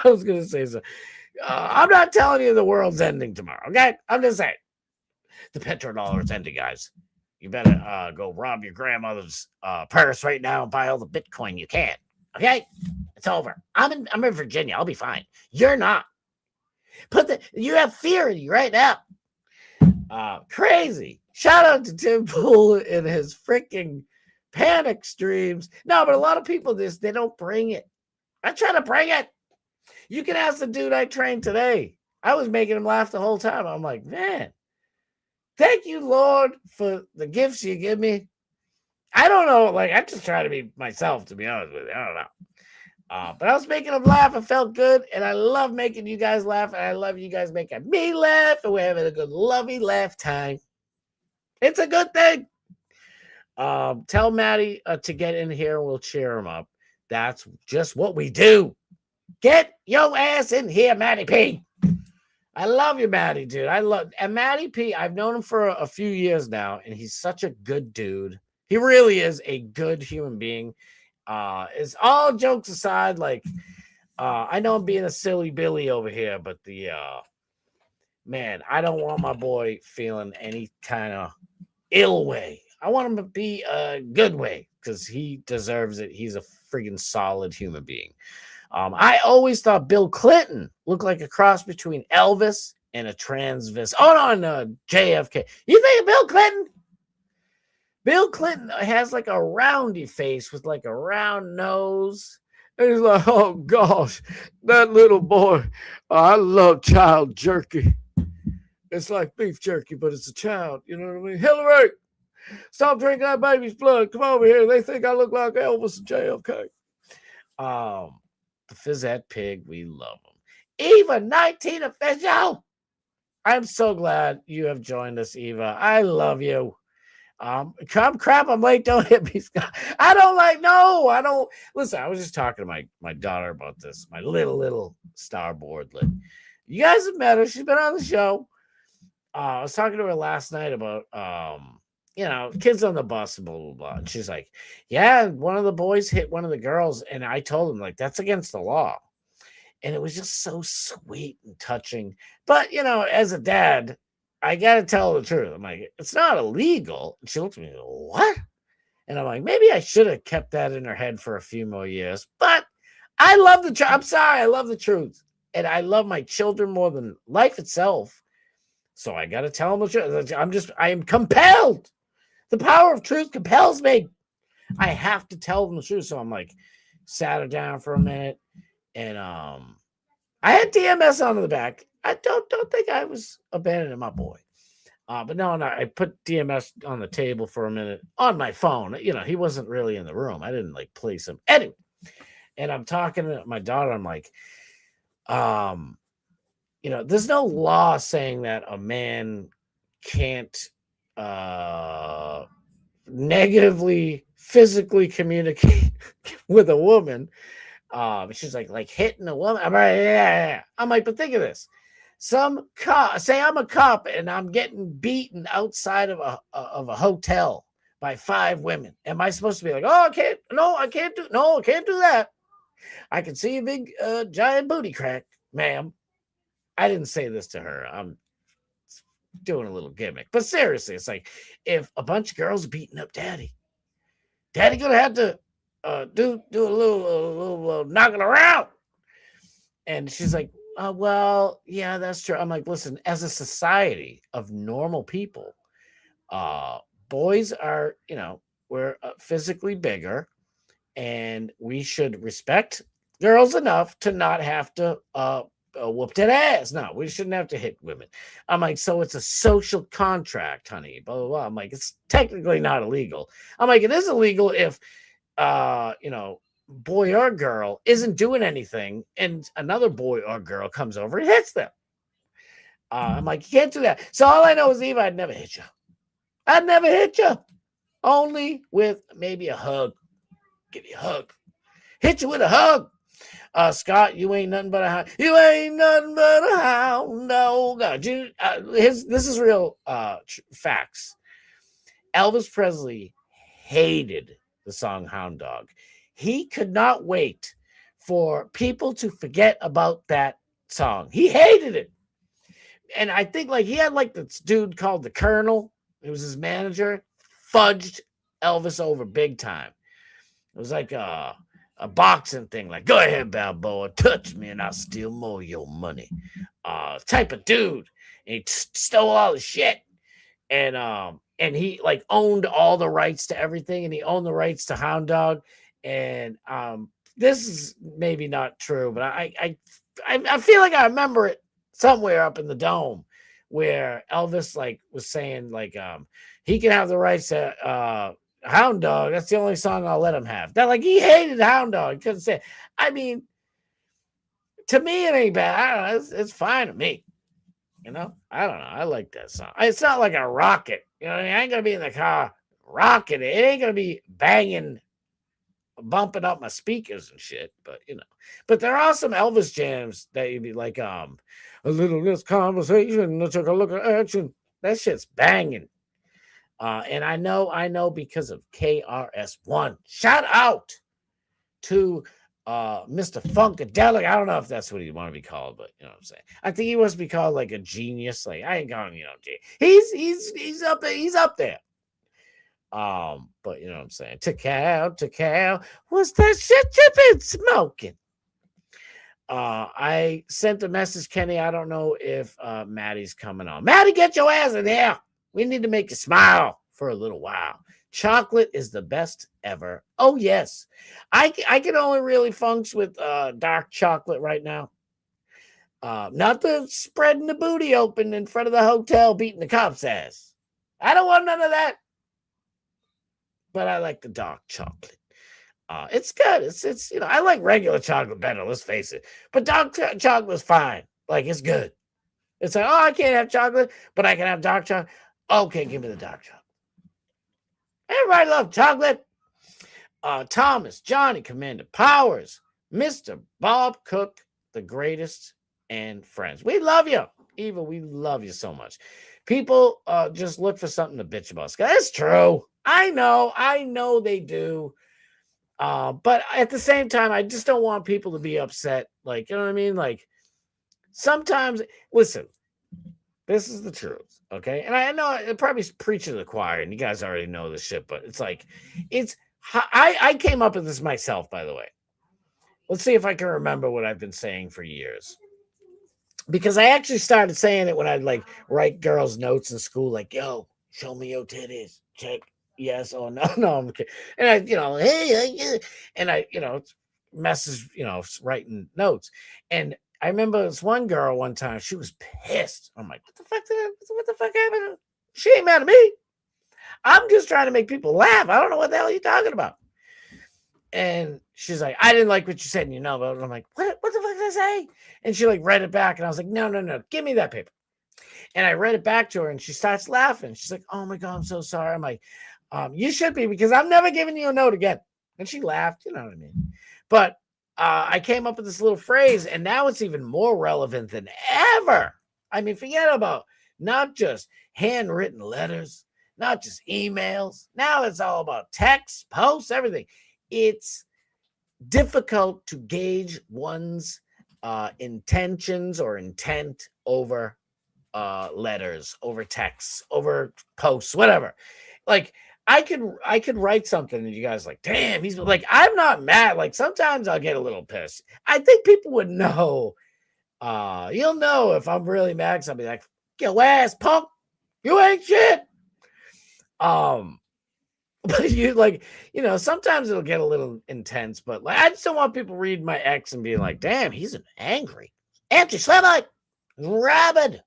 was going to say so. I'm not telling you the world's ending tomorrow, okay? I'm just saying. The petrodollar is ending, guys. You better go rob your grandmother's purse right now and buy all the Bitcoin you can, okay? It's over. I'm in Virginia. I'll be fine. You're not. You have fear in you right now. Crazy. Shout out to Tim Pool in his freaking panic streams. No, but a lot of people, they don't bring it. I try to bring it. You can ask the dude I trained today. I was making him laugh the whole time. I'm like, man, thank you, Lord, for the gifts you give me. I don't know. Like, I just try to be myself, to be honest with you. I don't know. But I was making them laugh. It felt good. And I love making you guys laugh. And I love you guys making me laugh. And we're having a good, lovey laugh time. It's a good thing. Tell Maddie to get in here and we'll cheer him up. That's just what we do. Get your ass in here, Maddie P. I love you, Maddie, dude. And Maddie P, I've known him for a few years now, and he's such a good dude. He really is a good human being. It's all jokes aside, like I know I'm being a silly Billy over here, but man, I don't want my boy feeling any kind of ill way. I want him to be a good way because he deserves it. He's a friggin' solid human being. I always thought Bill Clinton looked like a cross between Elvis and a transvestite. Oh, no, JFK. You think of Bill Clinton? Bill Clinton has like a roundy face with like a round nose. And he's like, oh, gosh, that little boy. I love child jerky. It's like beef jerky, but it's a child. You know what I mean? Hillary, stop drinking that baby's blood. Come over here. They think I look like Elvis and JFK. The Fizzette Pig, we love him. Eva 19 official. I'm so glad you have joined us, Eva. I love you. Crap, I'm late. Don't hit me, Scott. I don't. Listen, I was just talking to my daughter about this. My little starboard. You guys have met her. She's been on the show. I was talking to her last night about kids on the bus and blah, blah, blah. And she's like, yeah, one of the boys hit one of the girls. And I told him, like, that's against the law. And it was just so sweet and touching. But, as a dad, I got to tell the truth. I'm like, it's not illegal. And she looks at me, what? And I'm like, maybe I should have kept that in her head for a few more years. But I love the truth. I'm sorry. I love the truth. And I love my children more than life itself. So I got to tell them the truth. I am compelled. The power of truth compels me. I have to tell them the truth. So I'm like, sat her down for a minute. And I had DMS on the back. I don't think I was abandoning my boy. But no, I put DMS on the table for a minute on my phone. He wasn't really in the room. I didn't place him. Anyway, and I'm talking to my daughter. I'm like, there's no law saying that a man can't negatively physically communicate with a woman. She's like hitting a woman. I'm like, yeah. I'm like, but think of this. Some cop, say I'm a cop and I'm getting beaten outside of a hotel by 5 women. Am I supposed to be like, oh, I can't do that. I can see a big giant booty crack, ma'am. I didn't say this to her. I'm doing a little gimmick. But seriously, it's like if a bunch of girls are beating up daddy gonna have to do a little knocking around. And she's like, well, yeah, that's true. I'm like, listen, as a society of normal people, boys are, we're physically bigger, and we should respect girls enough to not have to whoop that ass. No, we shouldn't have to hit women. I'm like, so it's a social contract, honey. Blah blah blah. I'm like, it's technically not illegal. I'm like, it is illegal if boy or girl isn't doing anything and another boy or girl comes over and hits them. I'm like, you can't do that. So all I know is, Eva, I'd never hit you. I'd never hit you. Only with maybe a hug. Give you a hug. Hit you with a hug. Scott, you ain't nothing but a hound. You ain't nothing but a hound. No, God. This is real facts. Elvis Presley hated the song Hound Dog. He could not wait for people to forget about that song. He hated it. And I think he had this dude called the Colonel. It was his manager. Fudged Elvis over big time. It was like a boxing thing. Like, go ahead, Balboa. Touch me and I'll steal more of your money. Type of dude. And he stole all the shit. And he owned all the rights to everything. And he owned the rights to Hound Dog. And this is maybe not true, but I feel like I remember it somewhere up in the dome where Elvis was saying he can have the rights to Hound Dog. That's the only song I'll let him have. That he hated Hound Dog. He couldn't say it. I mean, to me it ain't bad. I don't know. It's fine to me. I don't know. I like that song. It's not like a rocket. I ain't gonna be in the car rocking it. It ain't gonna be banging, bumping up my speakers and shit, but there are some Elvis jams that you'd be like, a little less conversation, let's take a look at action. That shit's banging. And I know because of KRS-One. Shout out to Mr. Funkadelic. I don't know if that's what he'd want to be called, but you know what I'm saying. I think he wants to be called a genius. I ain't calling he's up there. But you know what I'm saying? To Cal, what's that shit you been smoking? I sent a message, Kenny. I don't know if Maddie's coming on. Maddie, get your ass in here. We need to make you smile for a little while. Chocolate is the best ever. Oh, yes. I can only really function with dark chocolate right now. Not the spreading the booty open in front of the hotel beating the cop's ass. I don't want none of that. But I like the dark chocolate. It's good. It's I like regular chocolate better, let's face it. But dark chocolate's fine. It's good. It's like, I can't have chocolate, but I can have dark chocolate. Okay, give me the dark chocolate. Everybody loves chocolate. Thomas, Johnny, Commander Powers, Mr. Bob Cook, the greatest, and friends. We love you. Eva, we love you so much. People just look for something to bitch about. That's true. I know they do. But at the same time, I just don't want people to be upset. You know what I mean? Sometimes, listen, this is the truth, okay? And I know it probably preaching to the choir, and you guys already know this shit, but I came up with this myself, by the way. Let's see if I can remember what I've been saying for years. Because I actually started saying it when I'd write girls' notes in school, yo, show me your titties. Check. Yes or no. No, I'm kidding. And I, hey, and I, message, writing notes. And I remember this one girl one time, she was pissed. I'm like, what the fuck happened? She ain't mad at me. I'm just trying to make people laugh. I don't know what the hell you're talking about. And she's like, I didn't like what you said in your note. I'm like, what the fuck did I say? And she read it back. And I was like, no, give me that paper. And I read it back to her and she starts laughing. She's like, oh my God, I'm so sorry. I'm like, you should be, because I'm never giving you a note again. And she laughed, you know what I mean? But I came up with this little phrase, and now it's even more relevant than ever. I mean, forget about not just handwritten letters, not just emails. Now it's all about text, posts, everything. It's difficult to gauge one's intentions or intent over letters, over texts, over posts, whatever. Like I could write something and you guys like, damn, he's like, I'm not mad. Like sometimes I'll get a little pissed. I think people would know. You'll know if I'm really mad. Cause I'll be like, get your ass, punk. You ain't shit. But you like, sometimes it'll get a little intense, but like I just don't want people reading my ex and being like, damn, he's an angry anti-Semite, rabid.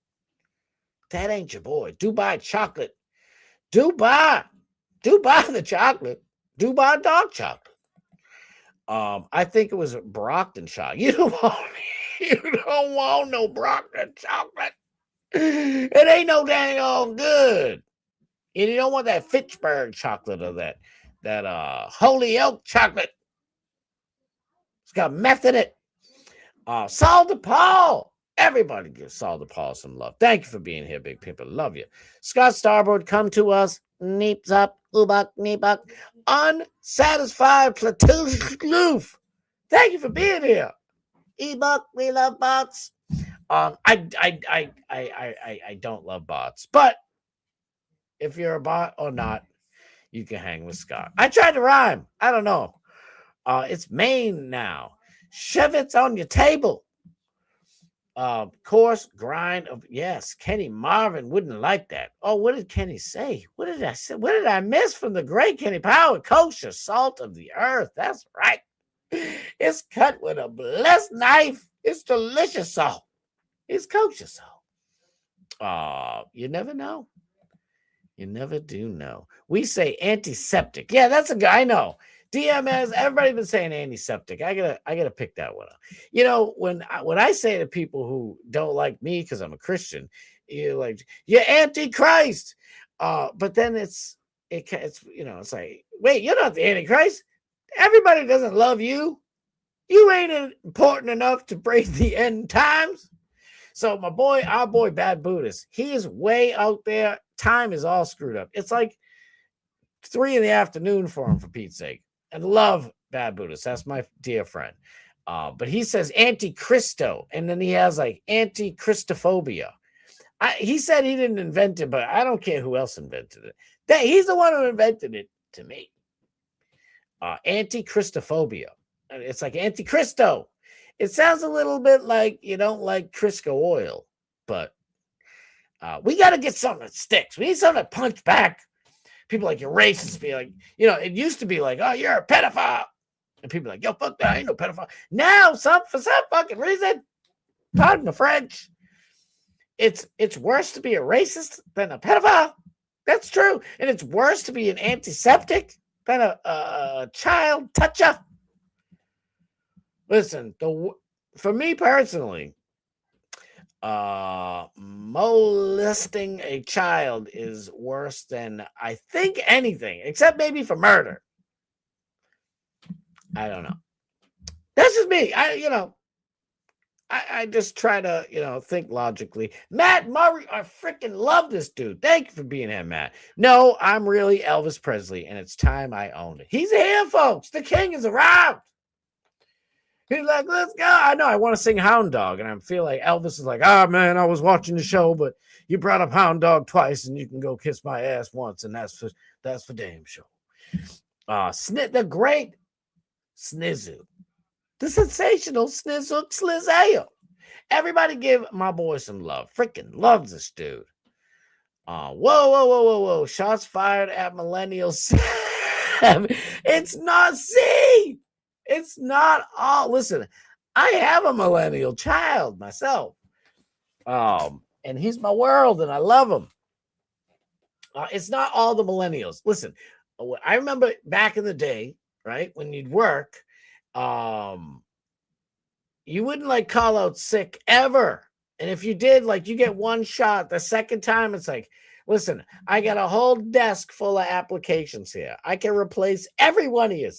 That ain't your boy. Dubai chocolate. Dubai the chocolate. Dubai dark chocolate. I think it was Brockton chocolate. You don't want no Brockton chocolate. It ain't no dang on good. And you don't want that Fitchburg chocolate or that Holy Oak chocolate. It's got meth in it. Saul DePaul. Everybody give Saul DePaul some love. Thank you for being here, big people. Love you. Scott Starboard, come to us. Neeps up. Ubak, neepuk. Unsatisfied platoon loof. Thank you for being here. Ebook, we love bots. I don't love bots, but if you're a bot or not, you can hang with Scott. I tried to rhyme. I don't know. It's Maine now. Shevitz on your table. Course, grind of, yes, Kenny Marvin wouldn't like that. Oh, what did Kenny say? What did I say? What did I miss from the great Kenny Powell? Kosher salt of the earth. That's right. It's cut with a blessed knife. It's delicious salt. It's kosher salt. You never know. You never do know. We say antiseptic. Yeah, that's a guy I know. DMS, everybody's been saying antiseptic. I gotta pick that one up. When I say to people who don't like me because I'm a Christian, you're like, you're antichrist. But then it's like, wait, you're not the antichrist. Everybody doesn't love you. You ain't important enough to bring the end times. So our boy Bad Buddhist, he is way out there. Time is all screwed up. It's like 3 p.m. for him, for Pete's sake. And love Bad Buddhist. That's my dear friend. But he says anti-Christo, and then he has like anti-Christophobia. He said he didn't invent it, but I don't care who else invented it. He's the one who invented it to me. Anti-Christophobia. It's like anti-Christo. It sounds a little bit like you don't like Crisco oil, but we got to get something that sticks. We need something that punch back. People like, you're racist. Be like, it used to be like, oh, you're a pedophile. And people are like, yo, fuck that. I ain't no pedophile. Now, for some fucking reason, pardon the French, it's worse to be a racist than a pedophile. That's true. And it's worse to be an antiseptic than a child toucher. Listen, for me personally, molesting a child is worse than I think anything, except maybe for murder. I don't know. That's just me. I just try to, think logically. Matt Murray, I freaking love this dude. Thank you for being here, Matt. No, I'm really Elvis Presley, and it's time I owned it. He's here, folks. The king is around. He's like, let's go. I know I want to sing Hound Dog, and I feel like Elvis is like, man, I was watching the show, but you brought up Hound Dog twice, and you can go kiss my ass once, and that's for damn sure. The great Snizzle, the sensational Snizzle Slizzayo. Everybody give my boy some love. Freaking loves this dude. Whoa. Shots fired at millennials. It's not C. It's not all. Listen, I have a millennial child myself. And he's my world, and I love him. It's not all the millennials. Listen, I remember back in the day, right, when you'd work, you wouldn't call out sick ever. And if you did, you get one shot. The second time, it's like, listen, I got a whole desk full of applications here. I can replace every one of you.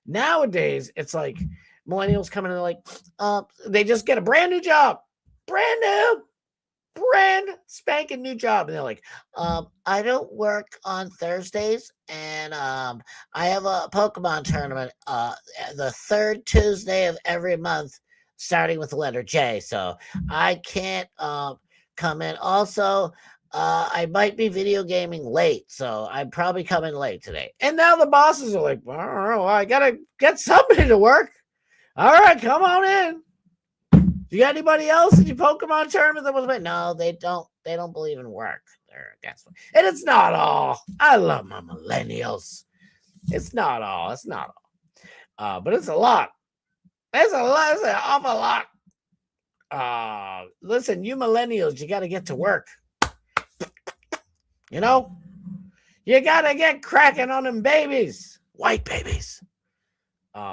Nowadays, it's like millennials coming in, like, they just get a brand new job. Brand spanking new job. And they're like, I don't work on Thursdays, and I have a Pokemon tournament the third Tuesday of every month, starting with the letter J. So I can't come in. Also, I might be video gaming late, so I'm probably coming late today. And now the bosses are like, I don't know, I gotta get somebody to work. All right, come on in. You got anybody else in your Pokemon tournament that was? No, they don't. They don't believe in work. And it's not all. I love my millennials. It's not all. It's not all. But it's a lot. It's a lot. It's an awful lot. Listen, you millennials, you got to get to work. You know, you got to get cracking on them babies, white babies.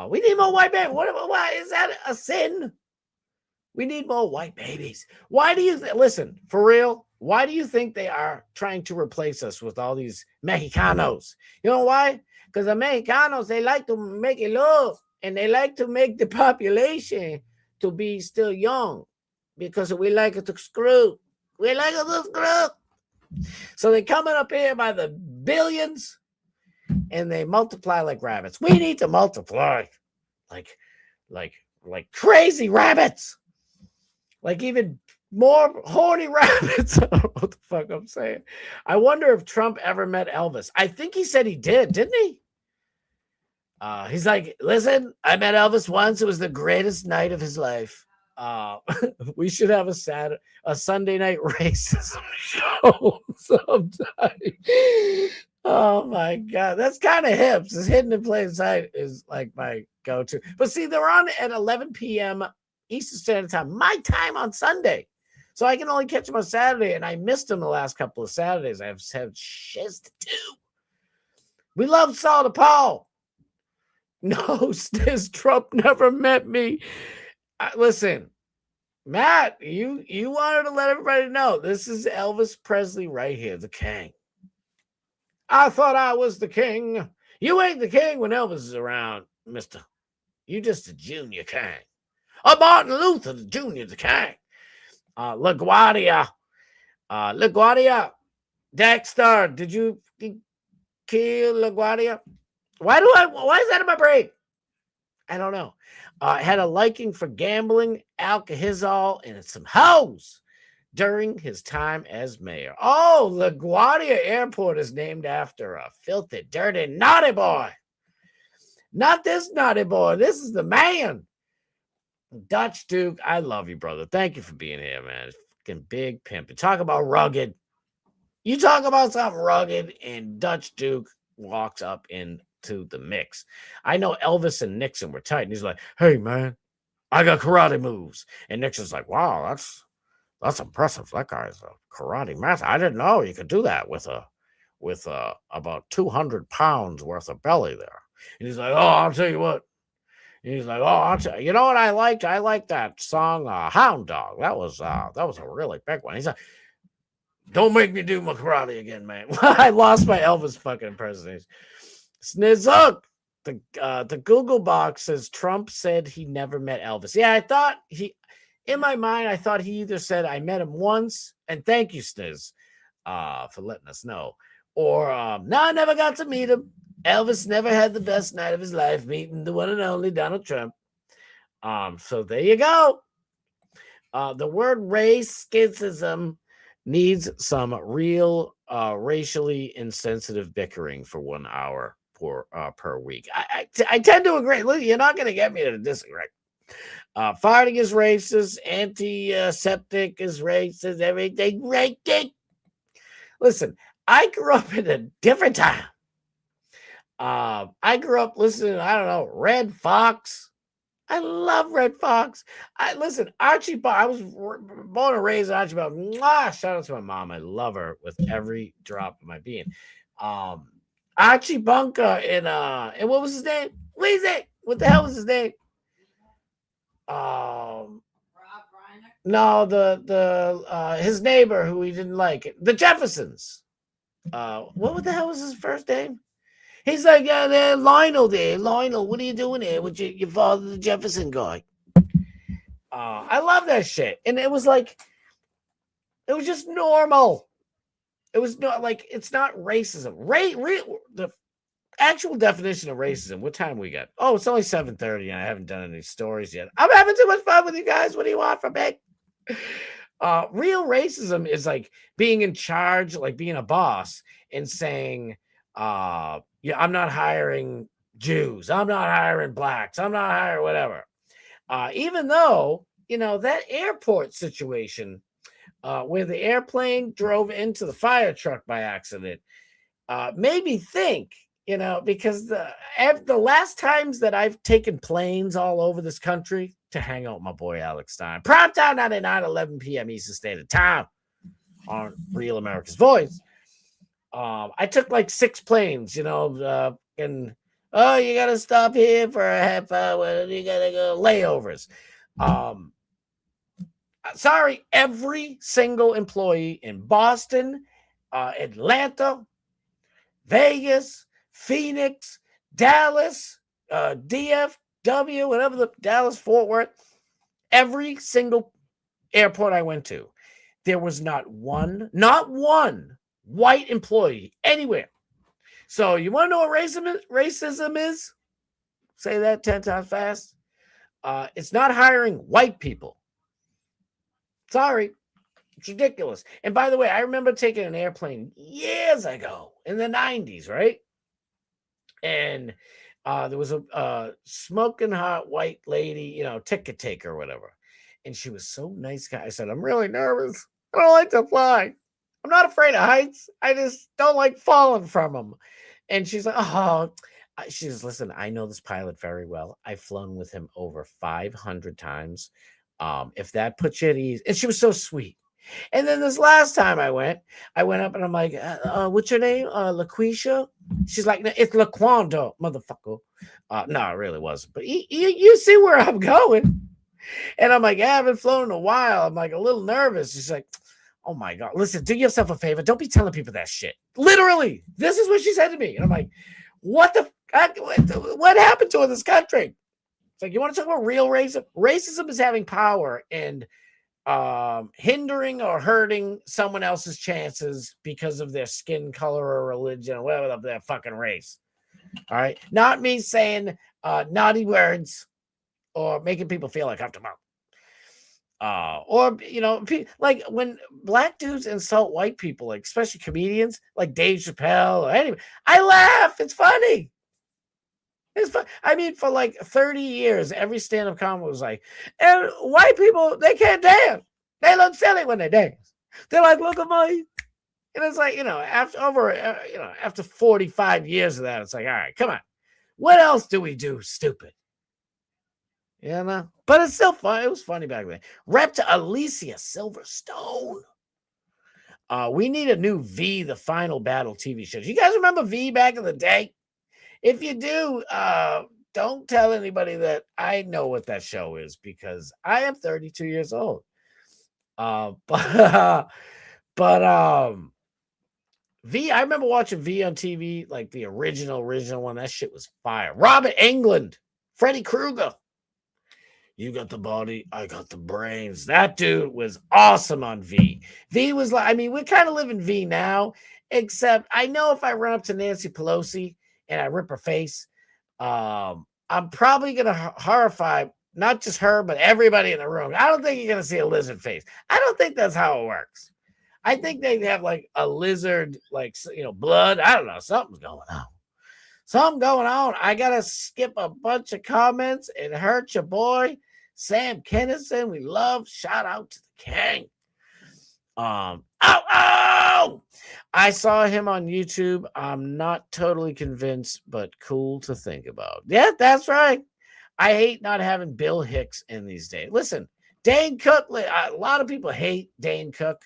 We need more white babies. Why is that a sin? We need more white babies. Why do you listen for real? Why do you think they are trying to replace us with all these Mexicanos? You know why? Because the Mexicanos, they like to make it love and they like to make the population to be still young because we like it to screw. We like it to screw. So they're coming up here by the billions and they multiply like rabbits. We need to multiply like crazy rabbits. Like even more horny rabbits. I don't know what the fuck I'm saying. I wonder if Trump ever met Elvis. I think he said he did, didn't he? He's like, listen, I met Elvis once. It was the greatest night of his life. We should have a Sunday night racism show sometime. Oh my God. That's kind of hip. This hidden in plain sight is like my go-to. But see, they're on at 11 p.m. Eastern Standard Time, my time on Sunday. So I can only catch them on Saturday, and I missed them the last couple of Saturdays. I've had shiz to do. We love Saul Paul. No, Stiz Trump never met me. Listen, Matt, you wanted to let everybody know this is Elvis Presley right here, the king. I thought I was the king. You ain't the king when Elvis is around, mister. You just a junior king. Martin Luther the Jr., the king. LaGuardia. LaGuardia. Dexter, did you kill LaGuardia? Why is that in my brain? I don't know. Had a liking for gambling, alcohol, and some hoes during his time as mayor. Oh, LaGuardia Airport is named after a filthy, dirty, naughty boy. Not this naughty boy. This is the man. Dutch Duke, I love you, brother. Thank you for being here, man. Fucking big pimp. You talk about rugged. You talk about something rugged, and Dutch Duke walks up into the mix. I know Elvis and Nixon were tight, and he's like, hey, man, I got karate moves. And Nixon's like, wow, that's impressive. That guy's a karate master. I didn't know you could do that with about 200 pounds worth of belly there. And he's like, oh, I'll tell you what. He's like, oh, I'll tell you. You know what I liked? I liked that song, Hound Dog. That was a really big one. He's like, don't make me do my karate again, man. I lost my Elvis fucking impersonation. Snizzuk. The Google box says Trump said he never met Elvis. Yeah, I thought in my mind, I thought he either said I met him once, and thank you, Sniz, for letting us know. Or, no, I never got to meet him. Elvis never had the best night of his life meeting the one and only Donald Trump. So there you go. The word racism needs some real racially insensitive bickering for 1 hour per week. I tend to agree. Look, you're not going to get me to disagree. Farting is racist. Antiseptic is racist. Everything racist. Listen, I grew up in a different time. I grew up listening to, I don't know, Red Fox. I love Red Fox. Listen, Archie Bunker. I was born and raised in Archie Bunker. Mwah! Shout out to my mom. I love her with every drop of my being. Archie Bunker and what was his name? Weezy. What the hell was his name? No, the his neighbor who he didn't like. The Jeffersons. What the hell was his first name? He's like, yeah, there, Lionel there. Lionel, what are you doing there with your father, the Jefferson guy? I love that shit. And it was like, it was just normal. It was not like, it's not racism. The actual definition of racism, what time we got? Oh, it's only 7:30 and I haven't done any stories yet. I'm having too much fun with you guys. What do you want from me? Real racism is like being in charge, like being a boss and saying, yeah, I'm not hiring Jews. I'm not hiring blacks. I'm not hiring whatever. Even though, that airport situation where the airplane drove into the fire truck by accident made me think, because the last times that I've taken planes all over this country to hang out with my boy Alex Stein, prime time 99, 11 p.m. Eastern Standard Time on Real America's Voice. I took like 6 planes, you got to stop here for a half hour. You got to go layovers. Sorry, every single employee in Boston, Atlanta, Vegas, Phoenix, Dallas, DFW, whatever the Dallas, Fort Worth, every single airport I went to, there was not one white employee anywhere. So you want to know what racism is? Say that 10 times fast. It's not hiring white people. Sorry. It's ridiculous. And by the way, I remember taking an airplane years ago in the 90s, right? And there was a smoking hot white lady, ticket taker or whatever. And she was so nice. I said, I'm really nervous. I don't like to fly. I'm not afraid of heights. I just don't like falling from them. And she's like, she says, listen, I know this pilot very well. I've flown with him over 500 times. If that puts you at ease. And she was so sweet. And then this last time I went up and I'm like, what's your name? LaQuisha? She's like, it's LaQuanda, motherfucker. No, it really wasn't. But you see where I'm going. And I'm like, I haven't flown in a while. I'm like a little nervous. She's like, oh my God, listen, do yourself a favor. Don't be telling people that shit. Literally, this is what she said to me. And I'm like, what happened to this country? It's like, you want to talk about real racism? Racism is having power and hindering or hurting someone else's chances because of their skin color or religion or whatever their fucking race. All right. Not me saying naughty words or making people feel uncomfortable. Or, like when black dudes insult white people, like especially comedians like Dave Chappelle or anybody, I laugh. It's funny. It's fun. I mean, for like 30 years, every stand-up comic was like, and white people, they can't dance. They look silly when they dance. They're like, look at my, and it's like, after 45 years of that, it's like, all right, come on. What else do we do stupid? But it's still fun. It was funny back then. Rep to Alicia Silverstone. We need a new V, The Final Battle TV show. You guys remember V back in the day? If you do, don't tell anybody that I know what that show is because I am 32 years old. But V, I remember watching V on TV, like the original one. That shit was fire. Robert Englund, Freddy Krueger. You got the body, I got the brains. That dude was awesome on V. V was like, we kind of live in V now, except I know if I run up to Nancy Pelosi and I rip her face, I'm probably going to horrify not just her, but everybody in the room. I don't think you're going to see a lizard face. I don't think that's how it works. I think they have like a lizard, like, blood. I don't know. Something's going on. I got to skip a bunch of comments and hurt your boy, Sam Kennison. We love. Shout out to the king. I saw him on YouTube. I'm not totally convinced, but cool to think about. Yeah, that's right. I hate not having Bill Hicks in these days. Listen, Dane Cook, a lot of people hate Dane Cook.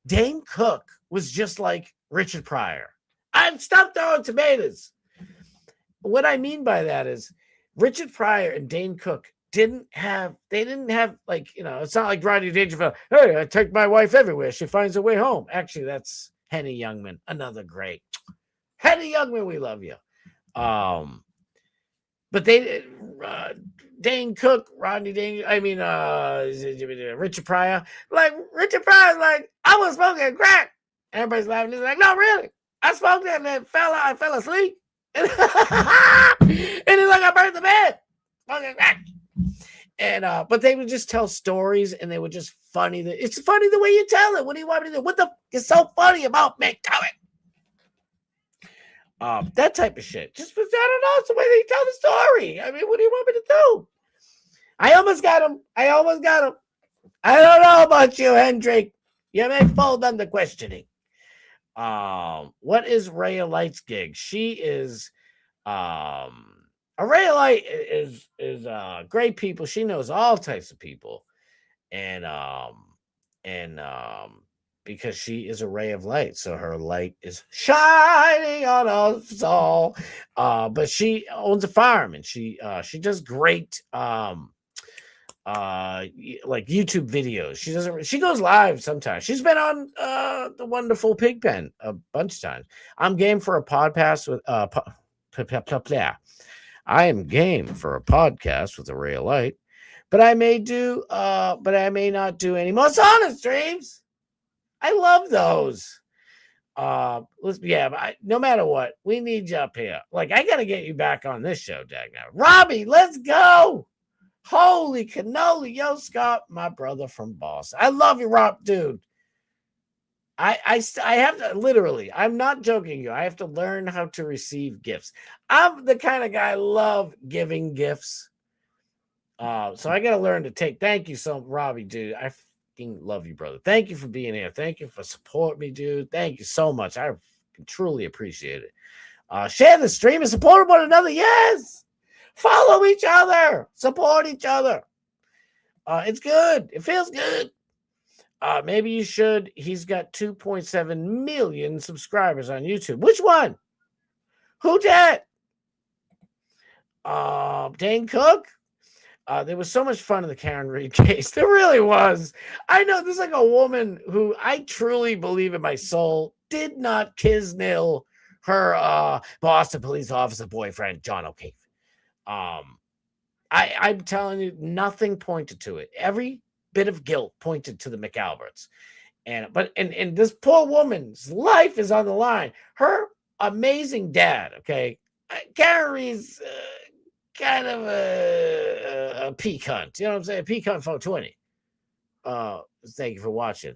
Dane Cook was just like Richard Pryor. Stop throwing tomatoes. What I mean by that is Richard Pryor and Dane Cook didn't have like, it's not like Rodney Dangerfield. Hey, I take my wife everywhere. She finds her way home. Actually, that's Henny Youngman, another great. Henny Youngman, we love you. But they, Dane Cook, Richard Pryor, like Richard Pryor's like, I was smoking crack. Everybody's laughing. He's like, no, really, I smoked it and then I fell asleep. And he's like, I burned the bed. Smoking crack. And but they would just tell stories, and they were just funny. It's funny the way you tell it. What do you want me to do? What the is so funny about me? Tell it. That type of shit. Just I don't know. It's the way they tell the story. I mean, what do you want me to do? I almost got him. I don't know about you, Hendrik. You may fall under questioning. What is Rhea Light's gig? She is Rhea Light is great people. She knows all types of people, and because she is a ray of light, so her light is shining on us all. But she owns a farm, and she does great like YouTube videos. She goes live sometimes. She's been on the Wonderful Pig Pen a bunch of times. I'm game for a podcast with I am game for a podcast with a ray of light, but I may not do any more sauna streams. I love those. But no matter what, we need you up here. Like, I gotta get you back on this show, Dag. Now, Robbie, let's go. Holy cannoli, yo, Scott, my brother from Boston. I love you, Rob, dude. I have to literally, I'm not joking you. I have to learn how to receive gifts. I'm the kind of guy I love giving gifts. So I got to learn to take. Thank you so, Robbie, dude. I fucking love you, brother. Thank you for being here. Thank you for supporting me, dude. Thank you so much. I truly appreciate it. Share the stream and support one another. Yes. Follow each other. Support each other. It's good. It feels good. Maybe you should. He's got 2.7 million subscribers on YouTube. Which one? Who dat? Dane Cook? There was so much fun in the Karen Reed case. There really was. I know there's like a woman who I truly believe in my soul did not kisnil her Boston police officer boyfriend, John O'Keefe. I'm telling you, nothing pointed to it. Every bit of guilt pointed to the McAlberts. And this poor woman's life is on the line. Her amazing dad, okay? Karen Reed's kind of a peak hunt. You know what I'm saying? Peak hunt 420. Thank you for watching.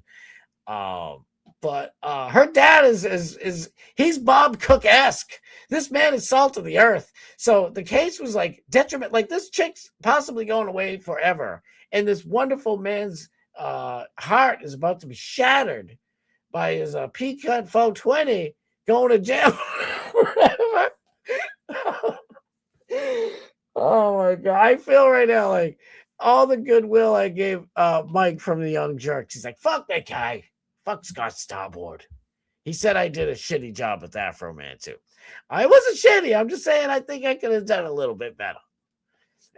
But her dad is he's Bob Cook-esque. This man is salt of the earth. So the case was like detriment, like this chick's possibly going away forever. And this wonderful man's heart is about to be shattered by his peak hunt 420 going to jail forever. Oh my God. I feel right now like all the goodwill I gave Mike from the Young Jerks. He's like, fuck that guy. Fuck Scott Starboard. He said I did a shitty job with Afro Man too. I wasn't shitty. I'm just saying I think I could have done a little bit better.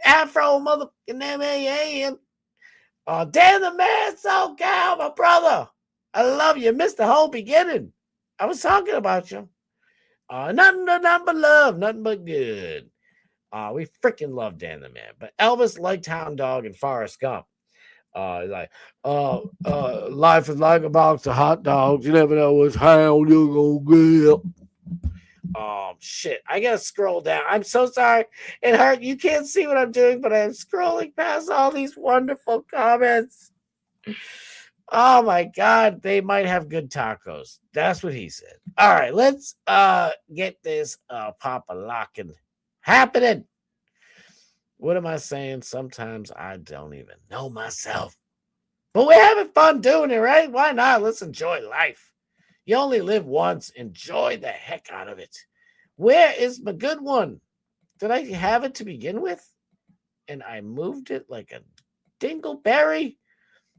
Afro motherfucking man. Dan the Man, so cow, my brother. I love you. Missed the whole beginning. I was talking about you. Nothing but love, nothing but good. We freaking love Dan the Man. But Elvis liked Hound Dog and Forrest Gump. Life is like a box of hot dogs. You never know which hound you're gonna get. Shit. I gotta scroll down. I'm so sorry. It hurt. You can't see what I'm doing, but I'm scrolling past all these wonderful comments. Oh my God, they might have good tacos. That's what he said. All right, let's get this pop-a-locking happening. What am I saying? Sometimes I don't even know myself. But we're having fun doing it, right? Why not? Let's enjoy life. You only live once. Enjoy the heck out of it. Where is my good one? Did I have it to begin with? And I moved it like a dingleberry?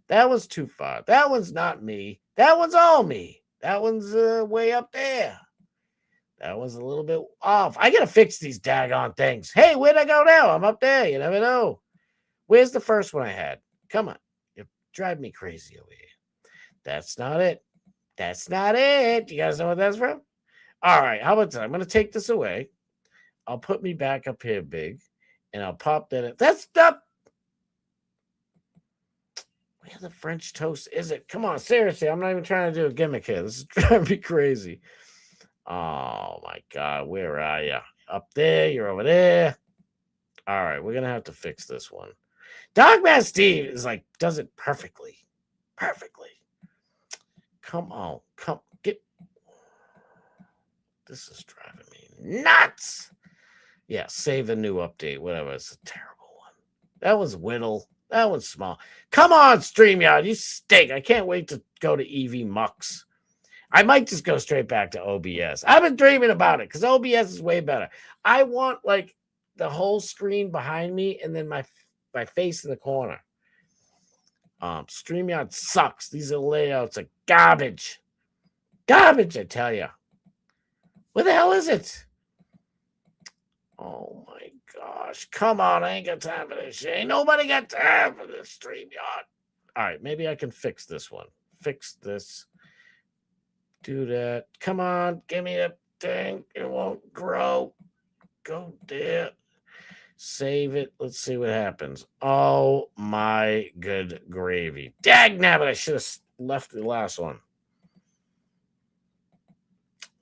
That was too far. That one's not me. That one's all me. That one's way up there. That was a little bit off. I got to fix these daggone things. Hey, where'd I go now? I'm up there. You never know. Where's the first one I had? Come on. You drive me crazy over here. That's not it. That's not it. You guys know what that's from? All right. How about that? I'm going to take this away. I'll put me back up here big. And I'll pop that in. That's not. Where the French toast is it? Come on. Seriously. I'm not even trying to do a gimmick here. This is driving me crazy. Oh my God, where are you? Up there, you're over there. All right, we're gonna have to fix this one. Dogman Steve is like, does it perfectly. Perfectly. Come on. Get. This is driving me nuts. Yeah, save the new update. Whatever. It's a terrible one. That was Whittle. That one's small. Come on, StreamYard. You stink. I can't wait to go to EV Mux. I might just go straight back to OBS. I've been dreaming about it because OBS is way better. I want like the whole screen behind me and then my face in the corner. StreamYard sucks. These are layouts are garbage. Garbage, I tell you. What the hell is it? Oh my gosh. Come on. I ain't got time for this shit. Ain't nobody got time for this StreamYard. All right, maybe I can fix this one. Fix this. Do that. Come on. Give me the thing. It won't grow. Go there. Save it. Let's see what happens. Oh my good gravy. Dagnabbit. I should have left the last one.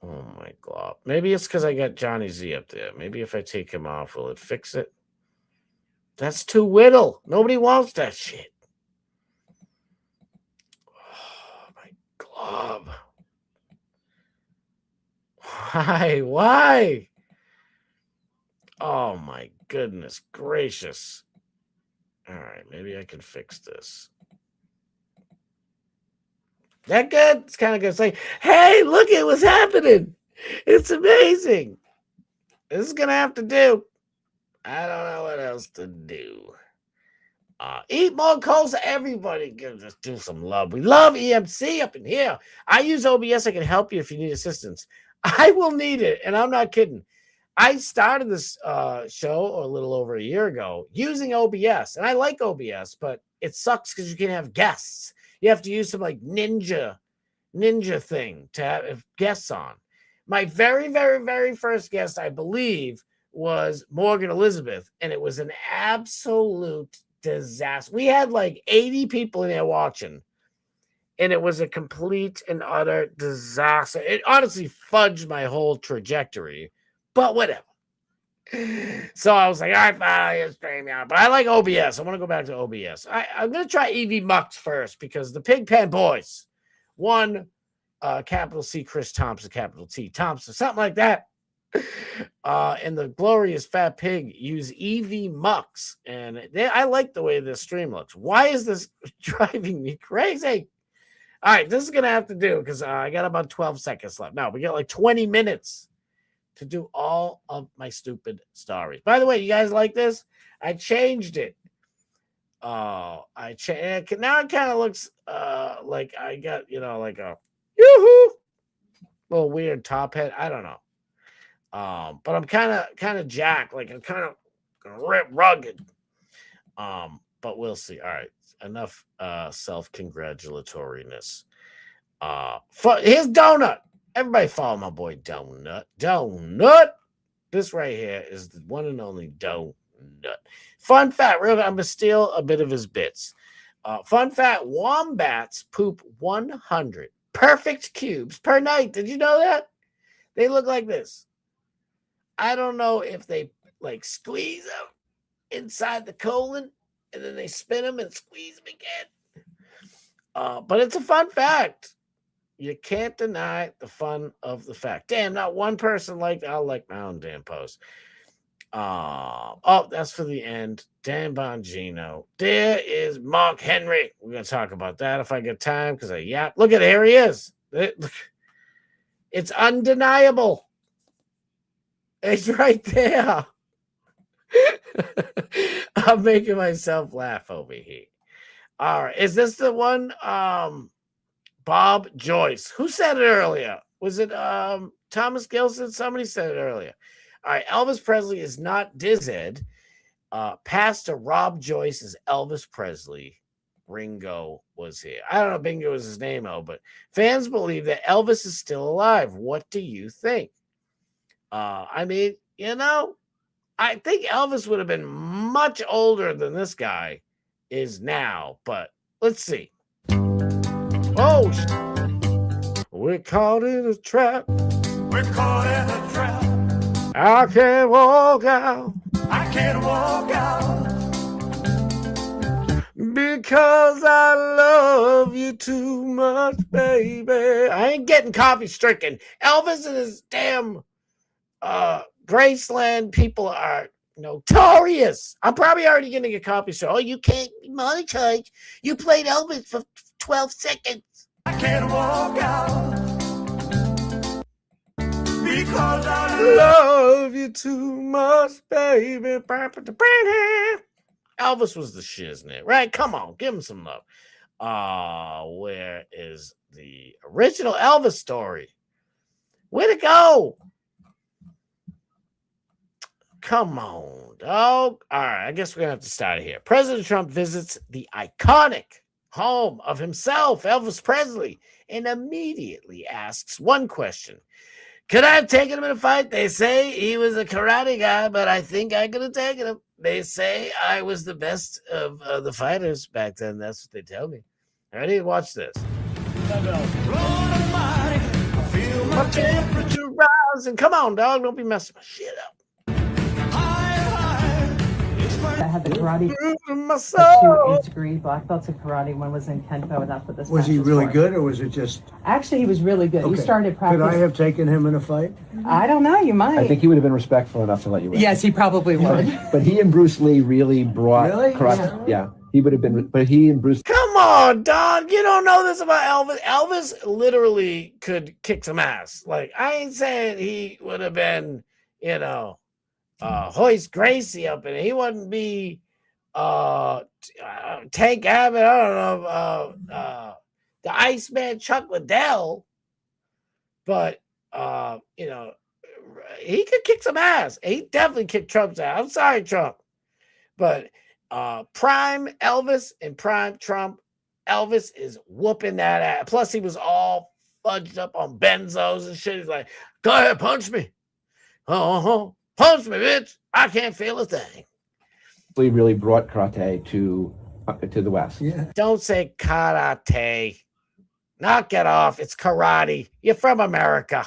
Oh my God. Maybe it's because I got Johnny Z up there. Maybe if I take him off, will it fix it? That's too Whittle. Nobody wants that shit. Oh my glove. Why? Oh my goodness gracious. All right, maybe I can fix this. That good? It's kind of good. It's like, hey, look at what's happening. It's amazing. This is going to have to do. I don't know what else to do. Eat more calls to everybody. Just do some love. We love EMC up in here. I use OBS. I can help you if you need assistance. I will need it, and I'm not kidding. I started this show a little over a year ago using OBS, and I like OBS, but it sucks because you can't have guests. You have to use some like ninja thing to have guests on. My very, very, very first guest, I believe, was Morgan Elizabeth, and it was an absolute disaster. We had like 80 people in there watching, and it was a complete and utter disaster. It honestly fudged my whole trajectory, but whatever. So I was like, all right, fine, I'll stream out. But I like OBS. I want to go back to OBS. I'm going to try EV Mux first because the Pigpen Boys, one capital C Chris Thompson, capital T Thompson, something like that. And the glorious Fat Pig use EV Mux. And I like the way this stream looks. Why is this driving me crazy? All right, this is going to have to do because I got about 12 seconds left. Now, we got like 20 minutes to do all of my stupid stories. By the way, you guys like this? I changed it. Now it kind of looks like I got, like a yoo-hoo little weird top hat. I don't know. But I'm kind of jacked. Like I'm kind of rugged. But we'll see. All right. Enough self-congratulatoriness. Here's Donut. Everybody follow my boy Donut. Donut. This right here is the one and only Donut. Fun fact, I'm going to steal a bit of his bits. Fun fact, wombats poop 100 perfect cubes per night. Did you know that? They look like this. I don't know if they like squeeze them inside the colon and then they spin them and squeeze them again. But it's a fun fact. You can't deny the fun of the fact. Damn, not one person I'll like my own damn post. That's for the end. Dan Bongino. There is Mark Henry. We're going to talk about that if I get time because look at it. Here he is. It's undeniable. It's right there. I'm making myself laugh over here. All right. Is this the one? Bob Joyce. Who said it earlier? Was it Thomas Gilson? Somebody said it earlier. All right. Elvis Presley is not Dized. Pastor Rob Joyce is Elvis Presley. Ringo was here. I don't know if Bingo is his name, but fans believe that Elvis is still alive. What do you think? I think Elvis would have been much older than this guy is now, but let's see. Oh, we're caught in a trap. We're caught in a trap. I can't walk out. I can't walk out. Because I love you too much, baby. I ain't getting copy stricken. Elvis and his damn Graceland people are notorious. I'm probably already getting a copy stricken. Oh, you can't monetize. You played Elvis for 12 seconds. I can't walk out because I Love you too much, baby. Elvis was the shiznit, right? Come on, give him some love. Where is the original Elvis story? Way to go. Come on, dog. All right, I guess we're going to have to start here. President Trump visits the iconic home of himself, Elvis Presley, and immediately asks one question. Could I have taken him in a fight? They say he was a karate guy, but I think I could have taken him. They say I was the best of the fighters back then. That's what they tell me. Ready? Watch this. My temperature rising. Come on, dog. Don't be messing my shit up. I had the karate, My a soul. 2 degree black belts in karate. One was in Kento, and that's what this Was match he really for. good, or was it just? Actually, he was really good. He Okay. started practice. Could I have taken him in a fight? I don't know. You might. I think he would have been respectful enough to let you win. Yes, he probably would. But he and Bruce Lee really brought Really? karate. Yeah, he would have been. But he and Bruce. Come on, Don. You don't know this about Elvis. Elvis literally could kick some ass. Like, I ain't saying he would have been, Hoist Gracie up in it. He wouldn't be Tank Abbott. I don't know. The Iceman Chuck Liddell. But, he could kick some ass. He definitely kicked Trump's ass. I'm sorry, Trump. But prime Elvis and prime Trump, Elvis is whooping that ass. Plus, he was all fudged up on benzos and shit. He's like, go ahead, punch me. Punch me, bitch. I can't feel a thing. Lee really brought karate to the West. Yeah. Don't say karate. Knock it off. It's karate. You're from America.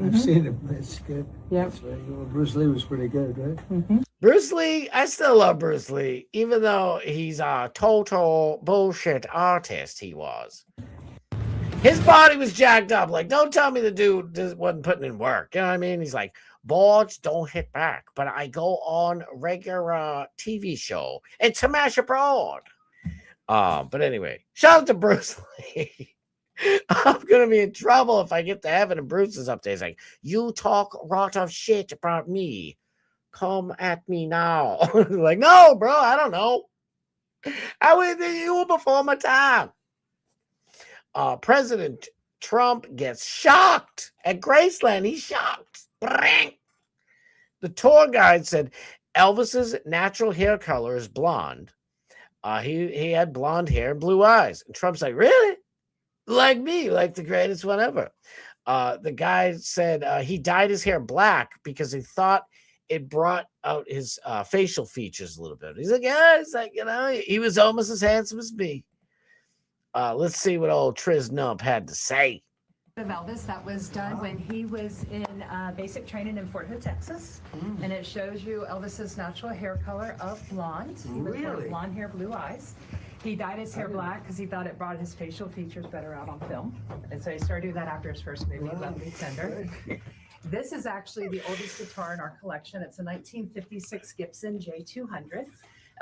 I've seen him. It's good. Yep. That's right. Well, Bruce Lee was pretty good, right? Bruce Lee, I still love Bruce Lee, even though he's a total bullshit artist. He was. His body was jacked up. Like, don't tell me the dude wasn't putting in work. You know what I mean? He's like, boards don't hit back, but I go on regular TV show and smash abroad. But anyway, shout out to Bruce Lee. I'm gonna be in trouble if I get to heaven and Bruce is up there. He's like, you talk a lot of shit about me. Come at me now. Like, no, bro, I don't know. I was you were before my time. President Trump gets shocked at Graceland. He's shocked. The tour guide said Elvis's natural hair color is blonde. He had blonde hair and blue eyes. And Trump's like, really? Like me, like the greatest one ever. The guy said he dyed his hair black because he thought it brought out his facial features a little bit. He's like, yeah, it's like, he was almost as handsome as me. Let's see what old Triz Nump had to say. Of Elvis that was done when he was in basic training in Fort Hood, Texas, and it shows you Elvis's natural hair color of blonde. He was born blonde hair, blue eyes. He dyed his hair black because he thought it brought his facial features better out on film, and so he started doing that after his first movie, Love Me Tender. This is actually the oldest guitar in our collection. It's a 1956 Gibson J200.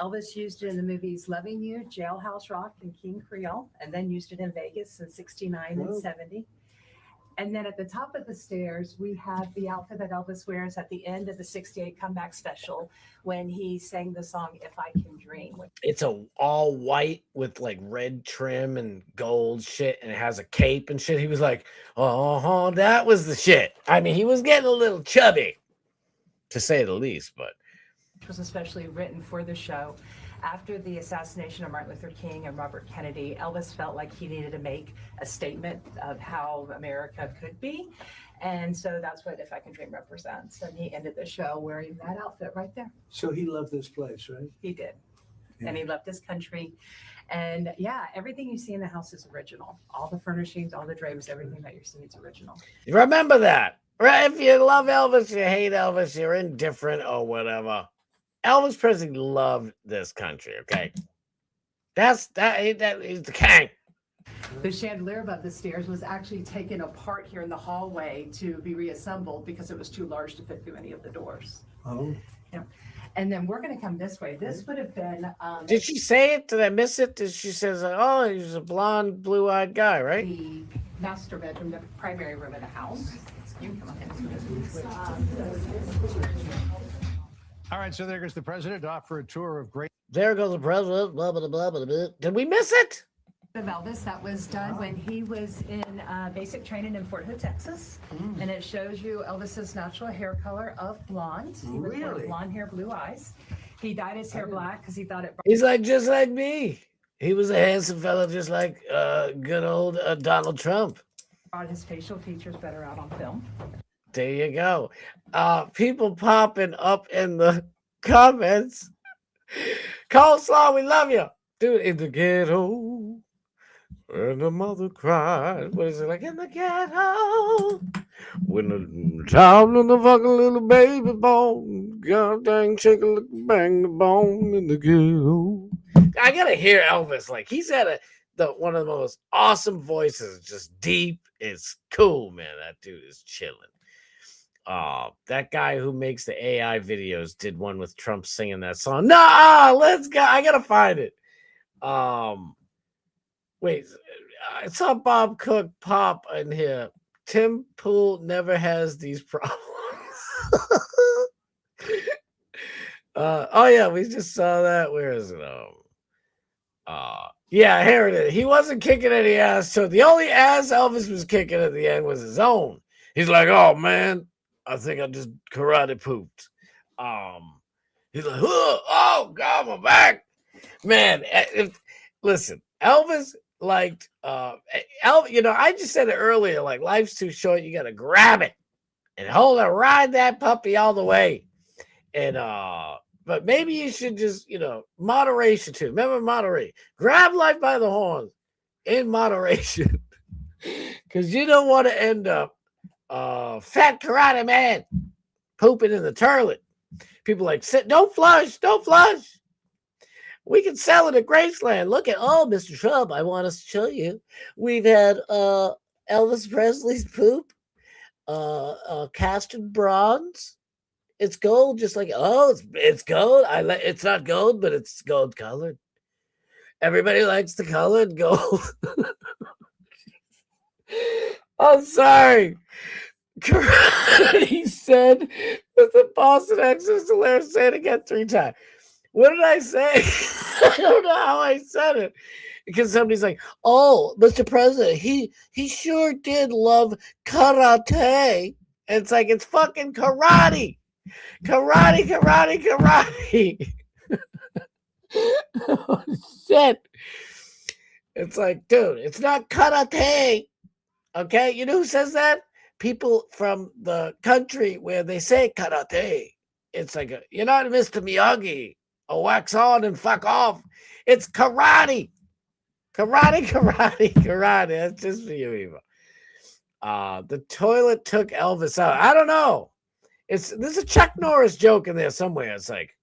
Elvis used it in the movies Loving You, Jailhouse Rock, and King Creole, and then used it in Vegas in 69 and 70. And then at the top of the stairs, we have the outfit that Elvis wears at the end of the 68 comeback special when he sang the song If I Can Dream. It's all white with like red trim and gold shit, and it has a cape and shit. He was like, oh, that was the shit. I mean, he was getting a little chubby, to say the least, but. It was especially written for the show. After the assassination of Martin Luther King and Robert Kennedy, Elvis felt like he needed to make a statement of how America could be. And so that's what If I Can Dream represents. And he ended the show wearing that outfit right there. So he loved this place, right? He did. Yeah. And he loved his country. And yeah, everything you see in the house is original. All the furnishings, all the drapes, everything that you're seeing is original. Remember that. Right? If you love Elvis, you hate Elvis, you're indifferent or whatever. Elvis Presley loved this country, okay? That is the king. The chandelier above the stairs was actually taken apart here in the hallway to be reassembled because it was too large to fit through any of the doors. Oh. Yeah. And then we're going to come this way. This would have been. Did she say it? Did I miss it? Did she says, "Oh, he was a blonde, blue-eyed guy," right? The master bedroom, the primary room in the house. You can come on in. All right, so there goes the president to offer a tour of great. There goes the president. Blah, blah, blah, blah, blah. Did we miss it? Of Elvis, that was done when he was in basic training in Fort Hood, Texas. And it shows you Elvis's natural hair color of blonde. He was born blonde hair, blue eyes. He dyed his hair black because he thought it. He's like just like me. He was a handsome fella, just like good old Donald Trump. Brought his facial features better out on film. There you go. People popping up in the comments. Coleslaw, we love you. Dude, in the ghetto. And the mother cried. What is it like in the ghetto? When the child and the fucking little baby born. God dang chicken bang the bone in the ghetto. I gotta hear Elvis. Like he's had one of the most awesome voices, just deep. It's cool, man. That dude is chilling. That guy who makes the AI videos did one with Trump singing that song. Nah, let's go. I gotta find it. Wait, I saw Bob Cook pop in here. Tim Pool never has these problems. Oh yeah, we just saw that. Where is it? Yeah, here it is. He wasn't kicking any ass. So the only ass Elvis was kicking at the end was his own. He's like, oh man, I think I just karate pooped. He's like, oh God, my back. Man, listen, Elvis liked I just said it earlier, like life's too short, you gotta grab it and hold it, ride that puppy all the way. And but maybe you should just moderation too. Remember, moderate, grab life by the horns in moderation. Because you don't want to end up fat karate man pooping in the toilet. People like, don't flush. We can sell it at Graceland. Look at, Mr. Trump, I want to show you. We've had Elvis Presley's poop, cast in bronze. It's gold, just like, it's gold. It's not gold, but it's gold colored. Everybody likes the colored gold. I'm sorry. He said that the Boston accent is hilarious. Say it again 3 times. What did I say? I don't know how I said it. Because somebody's like, oh, Mr. President, he sure did love karate. And it's like, it's fucking karate. Karate. Oh, shit. It's like, dude, it's not karate. Okay? You know who says that? People from the country where they say karate. It's like, you're not Mr. Miyagi. Wax on and fuck off. It's karate. Karate. That's just for you, Eva. The toilet took Elvis out. I don't know. There's a Chuck Norris joke in there somewhere. It's like,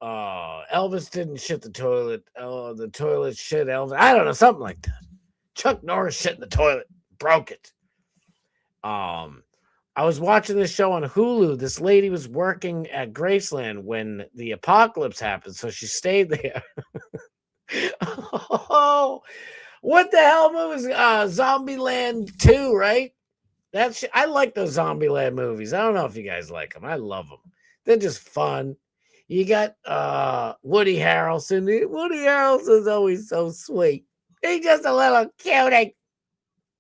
Elvis didn't shit the toilet. Oh, the toilet shit Elvis. I don't know, something like that. Chuck Norris shit in the toilet, broke it. I was watching this show on Hulu. This lady was working at Graceland when the apocalypse happened, so she stayed there. Oh, what the hell movie was Zombieland 2, right? I like those Zombieland movies. I don't know if you guys like them. I love them. They're just fun. You got Woody Harrelson. Woody Harrelson's always so sweet. He's just a little cutie.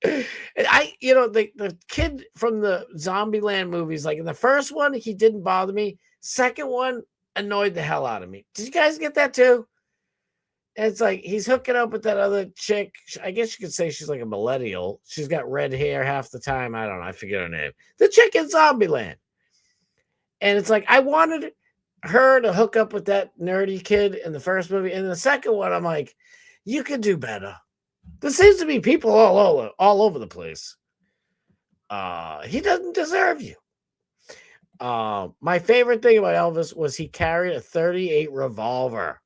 The kid from the Zombieland movies, like in the first one, he didn't bother me. Second one annoyed the hell out of me. Did you guys get that too? It's like he's hooking up with that other chick. I guess you could say she's like a millennial. She's got red hair half the time. I don't know. I forget her name. The chick in Zombieland. And it's like I wanted her to hook up with that nerdy kid in the first movie. And the second one, I'm like, you could do better. There seems to be people all over the place. He doesn't deserve you. My favorite thing about Elvis was he carried a .38 revolver.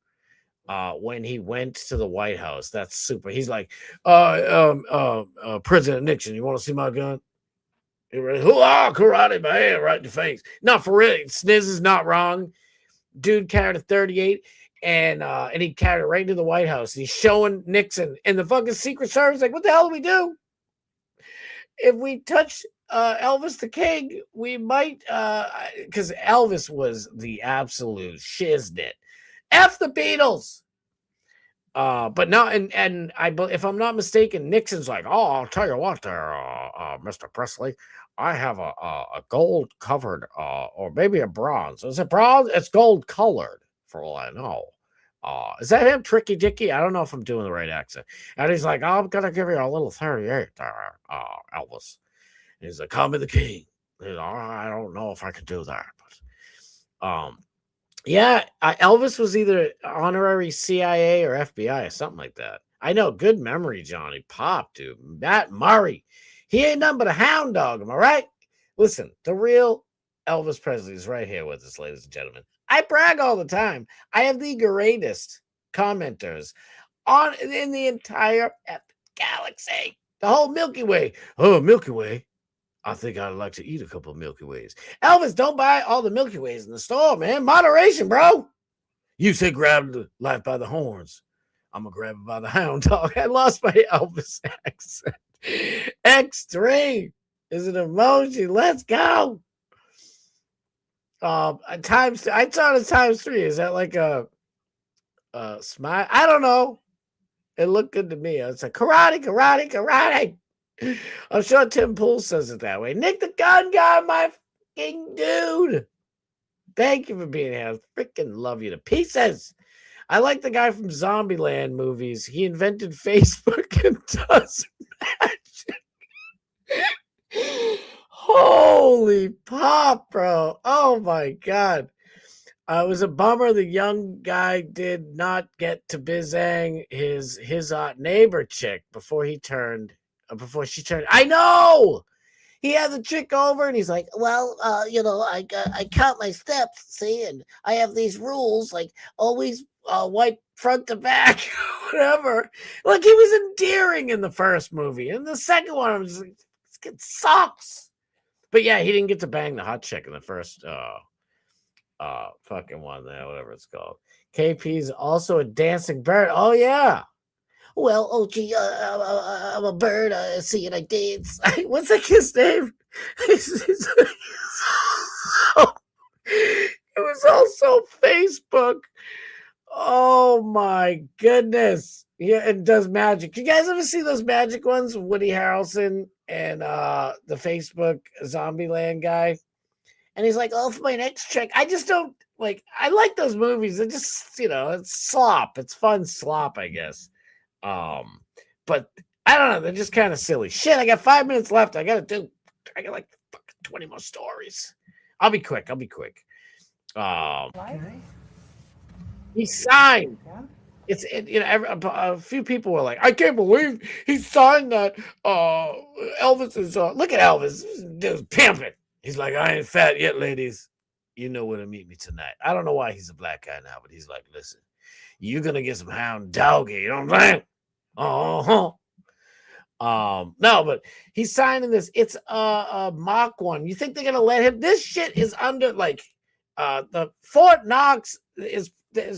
when he went to the White House. That's super. He's like, President Nixon, you want to see my gun? He really, karate my hand right in the face. Not for real. Sniz is not wrong. Dude carried a 38 and he carried it right into the White House. He's showing Nixon and the fucking Secret Service like, what the hell do we do? If we touch Elvis the King, we might because Elvis was the absolute shiznit. F the Beatles. But no, and if I'm not mistaken, Nixon's like, oh, I'll tell you what, there, Mr. Presley, I have a gold covered, or maybe a bronze. Is it bronze? It's gold colored, for all I know. Is that him, Tricky Dicky? I don't know if I'm doing the right accent. And he's like, I'm gonna give you a little 38 there, Elvis. And he's like, call me the king. He's like, I don't know if I can do that, but yeah, Elvis was either honorary CIA or FBI or something like that. I know, good memory, Johnny. Pop, dude. Matt Murray. He ain't nothing but a hound dog, am I right? Listen, the real Elvis Presley is right here with us, ladies and gentlemen. I brag all the time. I have the greatest commenters in the entire galaxy. The whole Milky Way. Oh, Milky Way. I think I'd like to eat a couple of Milky Ways. Elvis, don't buy all the Milky Ways in the store, man. Moderation, bro. You say grab the life by the horns. I'm going to grab it by the hound dog. I lost my Elvis accent. X3 is an emoji. Let's go. I thought it's times 3. Is that like a smile? I don't know. It looked good to me. It's like karate, karate, karate. I'm sure Tim Pool says it that way. Nick the Gun Guy, my fucking dude. Thank you for being here. I freaking love you to pieces. I like the guy from Zombieland movies. He invented Facebook and does magic. Holy pop, bro. Oh my God. It was a bummer the young guy did not get to bizang his neighbor chick before she turned. I know he had the chick over and he's like, well, I count my steps, see, and I have these rules, like always wipe front to back, whatever. Like, he was endearing in the first movie. And the second one, I was like, it sucks. But yeah, he didn't get to bang the hot chick in the first fucking one there, whatever it's called. KP's also a dancing bird. Oh yeah. Well, oh gee, I'm a bird. I see it, I dance. What's that kid's name? It was also Facebook. Oh my goodness. Yeah, it does magic. You guys ever see those magic ones? Woody Harrelson and the Facebook Zombieland guy. And he's like, oh, for my next trick. I just don't like, I like those movies. It just, it's slop. It's fun slop, I guess. But I don't know. They're just kind of silly. Shit, I got 5 minutes left. I got like fucking 20 more stories. I'll be quick. He signed. Yeah. A few people were like, I can't believe he signed that. Elvis is look at Elvis. This pimping. He's like, I ain't fat yet, ladies. You know where to meet me tonight. I don't know why he's a black guy now, but he's like, listen, you're gonna get some hound doggy. You know what I'm saying? No, but he's signing this. It's a mock one. You think they're gonna let him? This shit is under like the Fort Knox is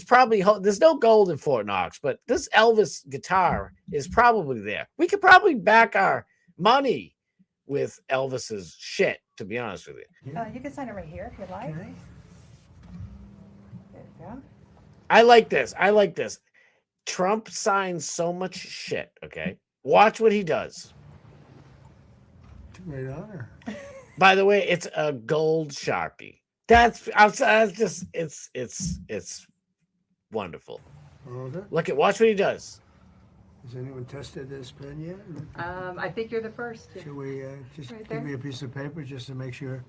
probably, there's no gold in Fort Knox, but this Elvis guitar is probably there. We could probably back our money with Elvis's shit, to be honest with you. You can sign it right here if you like. Okay. There you go. I like this. Trump signs so much shit, okay? Watch what he does. Great honor. By the way, it's a gold Sharpie. That's just, it's wonderful. Okay. Watch what he does. Has anyone tested this pen yet? I think you're the first. Should we just Right give there. me a piece of paper just to make sure?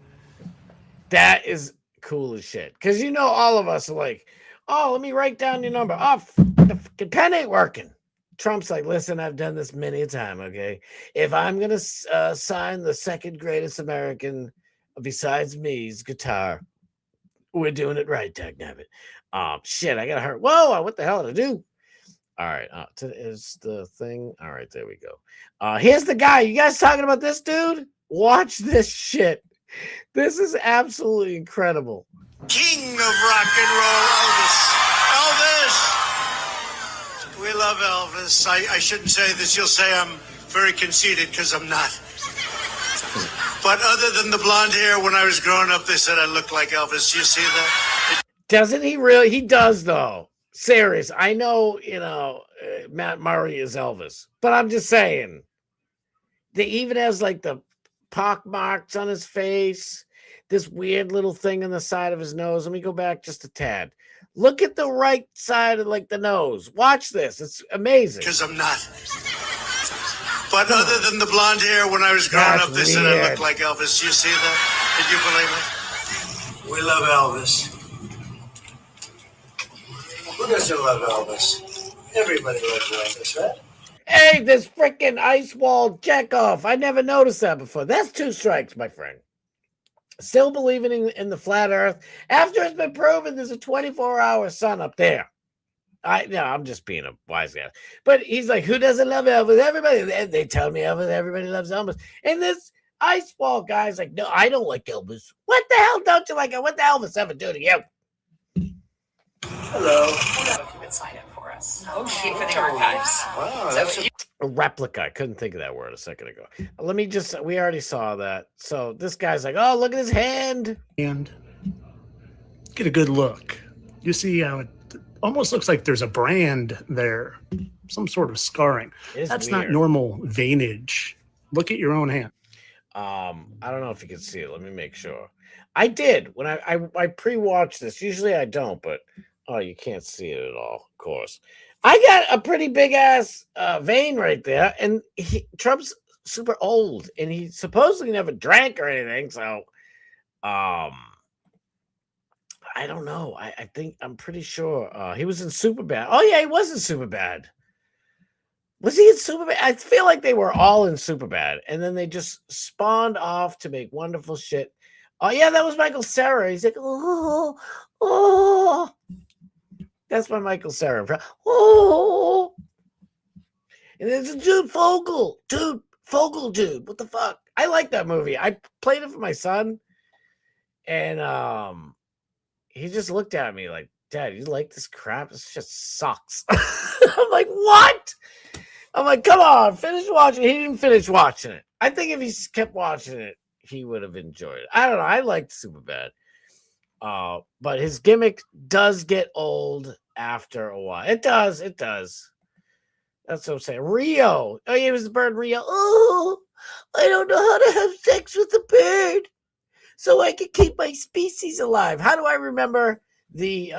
That is cool as shit. Because all of us are like, oh, let me write down your number. Oh, the fucking pen ain't working. Trump's like, listen, I've done this many a time, okay? If I'm going to sign the second greatest American besides me's guitar, we're doing it right, dagnabbit. Shit, I got hurt. Whoa, what the hell did I do? All right, is the thing. All right, there we go. Here's the guy. You guys talking about this dude? Watch this shit. This is absolutely incredible. King of rock and roll, Elvis. Elvis! We love Elvis. I shouldn't say this. You'll say I'm very conceited because I'm not. But other than the blonde hair, when I was growing up, they said I looked like Elvis. You see that? Doesn't he really? He does, though. Serious. I know, Matt Murray is Elvis, but I'm just saying. They even has like the pock marks on his face, this weird little thing on the side of his nose. Let me go back just a tad. Look at the right side of like the nose. Watch this. It's amazing. Because I'm not. But other than the blonde hair, when I was growing up, they said I looked like Elvis. You see that? Did you believe it? We love Elvis. Who doesn't love Elvis? Everybody loves Elvis, right? Hey, this freaking ice wall checkoff. I never noticed that before. That's 2 strikes, my friend. Still believing in the flat earth after it's been proven there's a 24-hour sun up there. I'm just being a wise guy. But he's like, who doesn't love Elvis? Everybody. They tell me Elvis. Everybody loves Elvis. And this ice wall guy's like, no, I don't like Elvis. What the hell don't you like? What the Elvis ever do to you? Hello. You would sign it for us. Okay, for the archives. Wow, that's A replica. I couldn't think of that word a second ago. Let me just, we already saw that. So this guy's like, oh, look at his hand. And get a good look. You see how it almost looks like there's a brand there, some sort of scarring. That's not normal veinage. Look at your own hand. I don't know if you can see it. Let me make sure. I did when I pre-watched this. Usually I don't, but oh, you can't see it at all. Of course, I got a pretty big ass vein right there, and Trump's super old, and he supposedly never drank or anything. So, I don't know. I think I'm pretty sure he was in Superbad. Oh yeah, he was in Superbad. Was he in Superbad? I feel like they were all in Superbad, and then they just spawned off to make wonderful shit. Oh yeah, that was Michael Cera. He's like, oh, that's my Michael Cera. Oh, and there's a Jude Fogle, dude. What the fuck? I like that movie. I played it for my son, and he just looked at me like, Dad, you like this crap? This just sucks. I'm like, what? I'm like, come on, finish watching. He didn't finish watching it. I think if he kept watching it, he would have enjoyed it. I don't know. I liked Superbad. But his gimmick does get old after a while. It does. That's what I'm saying. Rio. Oh, he was the bird Rio. Oh, I don't know how to have sex with a bird so I can keep my species alive. How do I remember the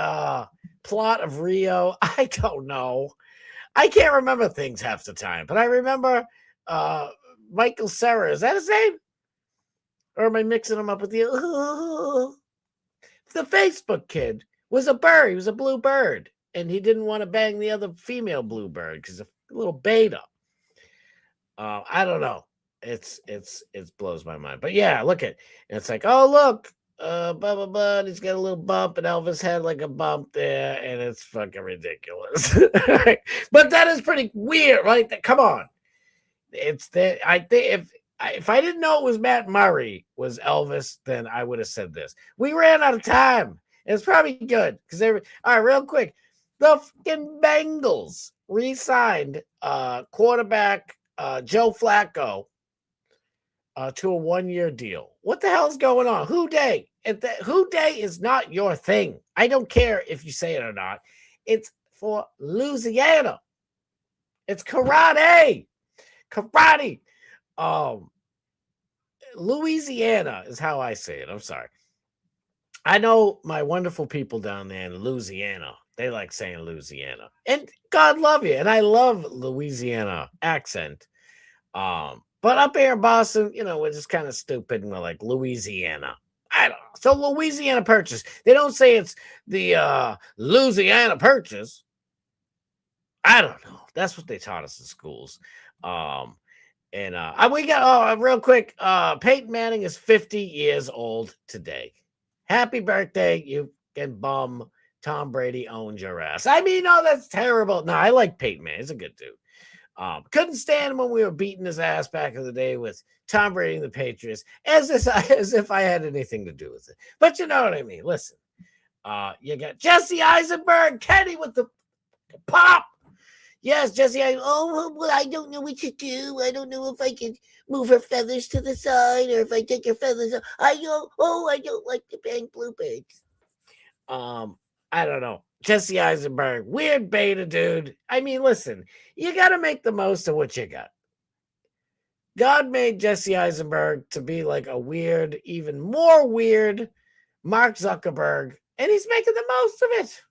plot of Rio? I don't know. I can't remember things half the time, but I remember Michael Cera. Is that his name? Or am I mixing him up with the Facebook kid was a bird. He was a blue bird, and he didn't want to bang the other female blue bird because a little beta. I don't know. It blows my mind. But yeah, look at it. And it's like, oh look, blah blah blah. He's got a little bump, and Elvis had like a bump there, and it's fucking ridiculous. But that is pretty weird, right? Come on, it's that I think if I didn't know it was Matt Murray was Elvis, then I would have said this. We ran out of time. It's probably good because all right, real quick, the fucking Bengals re-signed quarterback Joe Flacco to a 1-year deal. What the hell's going on? Who day? Who day is not your thing. I don't care if you say it or not. It's for Louisiana. It's karate. Louisiana is how I say it. I'm sorry. I know my wonderful people down there in Louisiana. They like saying Louisiana. And God love you. And I love Louisiana accent. But up here in Boston, we're just kind of stupid and we're like Louisiana. I don't know. So Louisiana Purchase. They don't say it's the Louisiana Purchase. I don't know. That's what they taught us in schools. And we got real quick. Peyton Manning is 50 years old today. Happy birthday, you fucking bum. Tom Brady owns your ass. I mean, no, that's terrible. No, I like Peyton Manning. He's a good dude. Couldn't stand him when we were beating his ass back in the day with Tom Brady and the Patriots, as if I had anything to do with it. But you know what I mean. Listen, you got Jesse Eisenberg, Kenny with the pop. Yes, Jesse. Well, I don't know what to do. I don't know if I can move her feathers to the side or if I take her feathers. I don't like to bang bluebirds. I don't know. Jesse Eisenberg, weird beta dude. I mean, listen, you got to make the most of what you got. God made Jesse Eisenberg to be like a weird, even more weird Mark Zuckerberg, and he's making the most of it.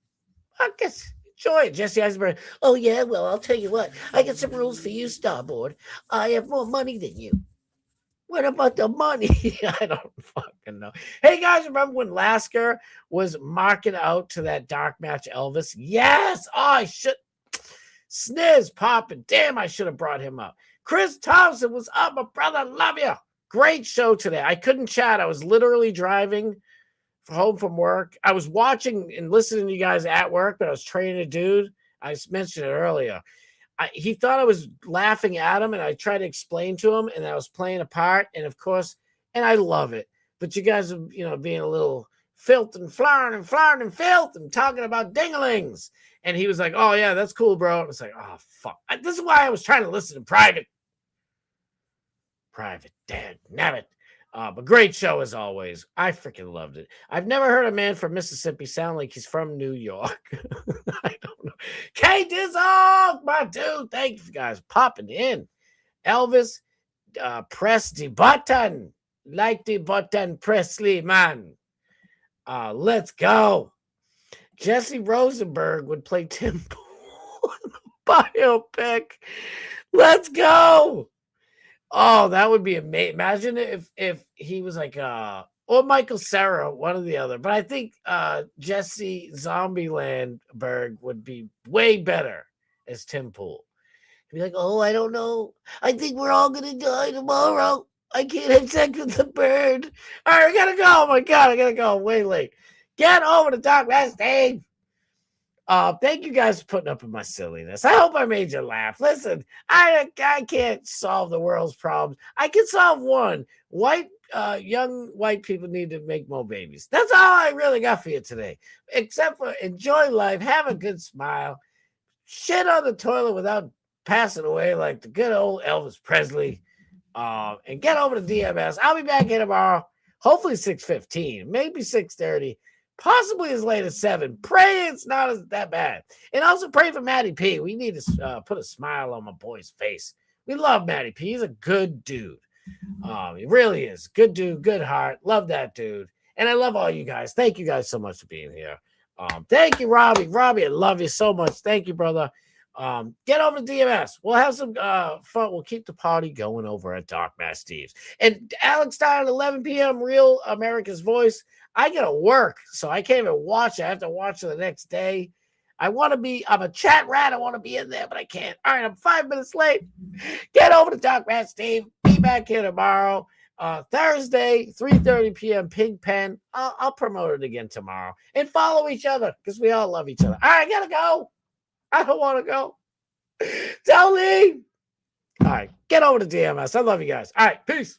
Fuck it. Enjoy it, Jesse Eisenberg. Oh, yeah, well, I'll tell you what. I got some rules for you, Starboard. I have more money than you. What about the money? I don't fucking know. Hey, guys, remember when Lasker was marking out to that dark match Elvis? Yes! Oh, I should. Sniz popping. Damn, I should have brought him up. Chris Thompson, what's up, my brother? Love you. Great show today. I couldn't chat. I was literally driving home from work. I was watching and listening to you guys at work, but I was training a dude. I mentioned it earlier. He thought I was laughing at him, and I tried to explain to him, and I was playing a part, and of course, and I love it. But you guys are, being a little filth and flarn and filth and talking about dinglings. And he was like, oh, yeah, that's cool, bro. And it's like, oh, fuck. This is why I was trying to listen in private. Dad, nabbit. But great show as always. I freaking loved it. I've never heard a man from Mississippi sound like he's from New York. I don't know. K Dizzle, my dude. Thank you guys popping in. Elvis, press the button. Like the button, Presley, man. Let's go. Jesse Rosenberg would play Tim Pool in the biopic. Let's go. Oh, that would be amazing. Imagine if he was like or Michael Cera, one or the other. But I think Jesse Zombielandberg would be way better as Tim Pool. He'd be like, oh, I don't know. I think we're all gonna die tomorrow. I can't have sex with the bird. All right, I gotta go. Oh my god, I gotta go. Way late. Get over to Doc West, Dave. Thank you guys for putting up with my silliness. I hope I made you laugh. Listen, I can't solve the world's problems. I can solve one. Young white people need to make more babies. That's all I really got for you today. Except for enjoy life, have a good smile, shit on the toilet without passing away like the good old Elvis Presley, and get over to DMS. I'll be back here tomorrow, hopefully 6:15, maybe 6:30. Possibly as late as 7. Pray it's not that bad. And also pray for Matty P. We need to put a smile on my boy's face. We love Matty P. He's a good dude. He really is. Good dude, good heart. Love that dude. And I love all you guys. Thank you guys so much for being here. Thank you, Robbie. Robbie, I love you so much. Thank you, brother. Get over to DMS. We'll have some fun. We'll keep the party going over at Dark Mass Steve's. And Alex Stein at 11 p.m. Real America's Voice. I gotta work, so I can't even watch it. I have to watch it the next day. I'm a chat rat. I want to be in there, but I can't. All right, I'm 5 minutes late. Get over to Dark Mass Steve. Be back here tomorrow. Thursday, 3:30 p.m. Pig Pen. I'll promote it again tomorrow. And follow each other, because we all love each other. All right, I gotta go. I don't want to go. Don't leave. All right, get over to DMS. I love you guys. All right, peace.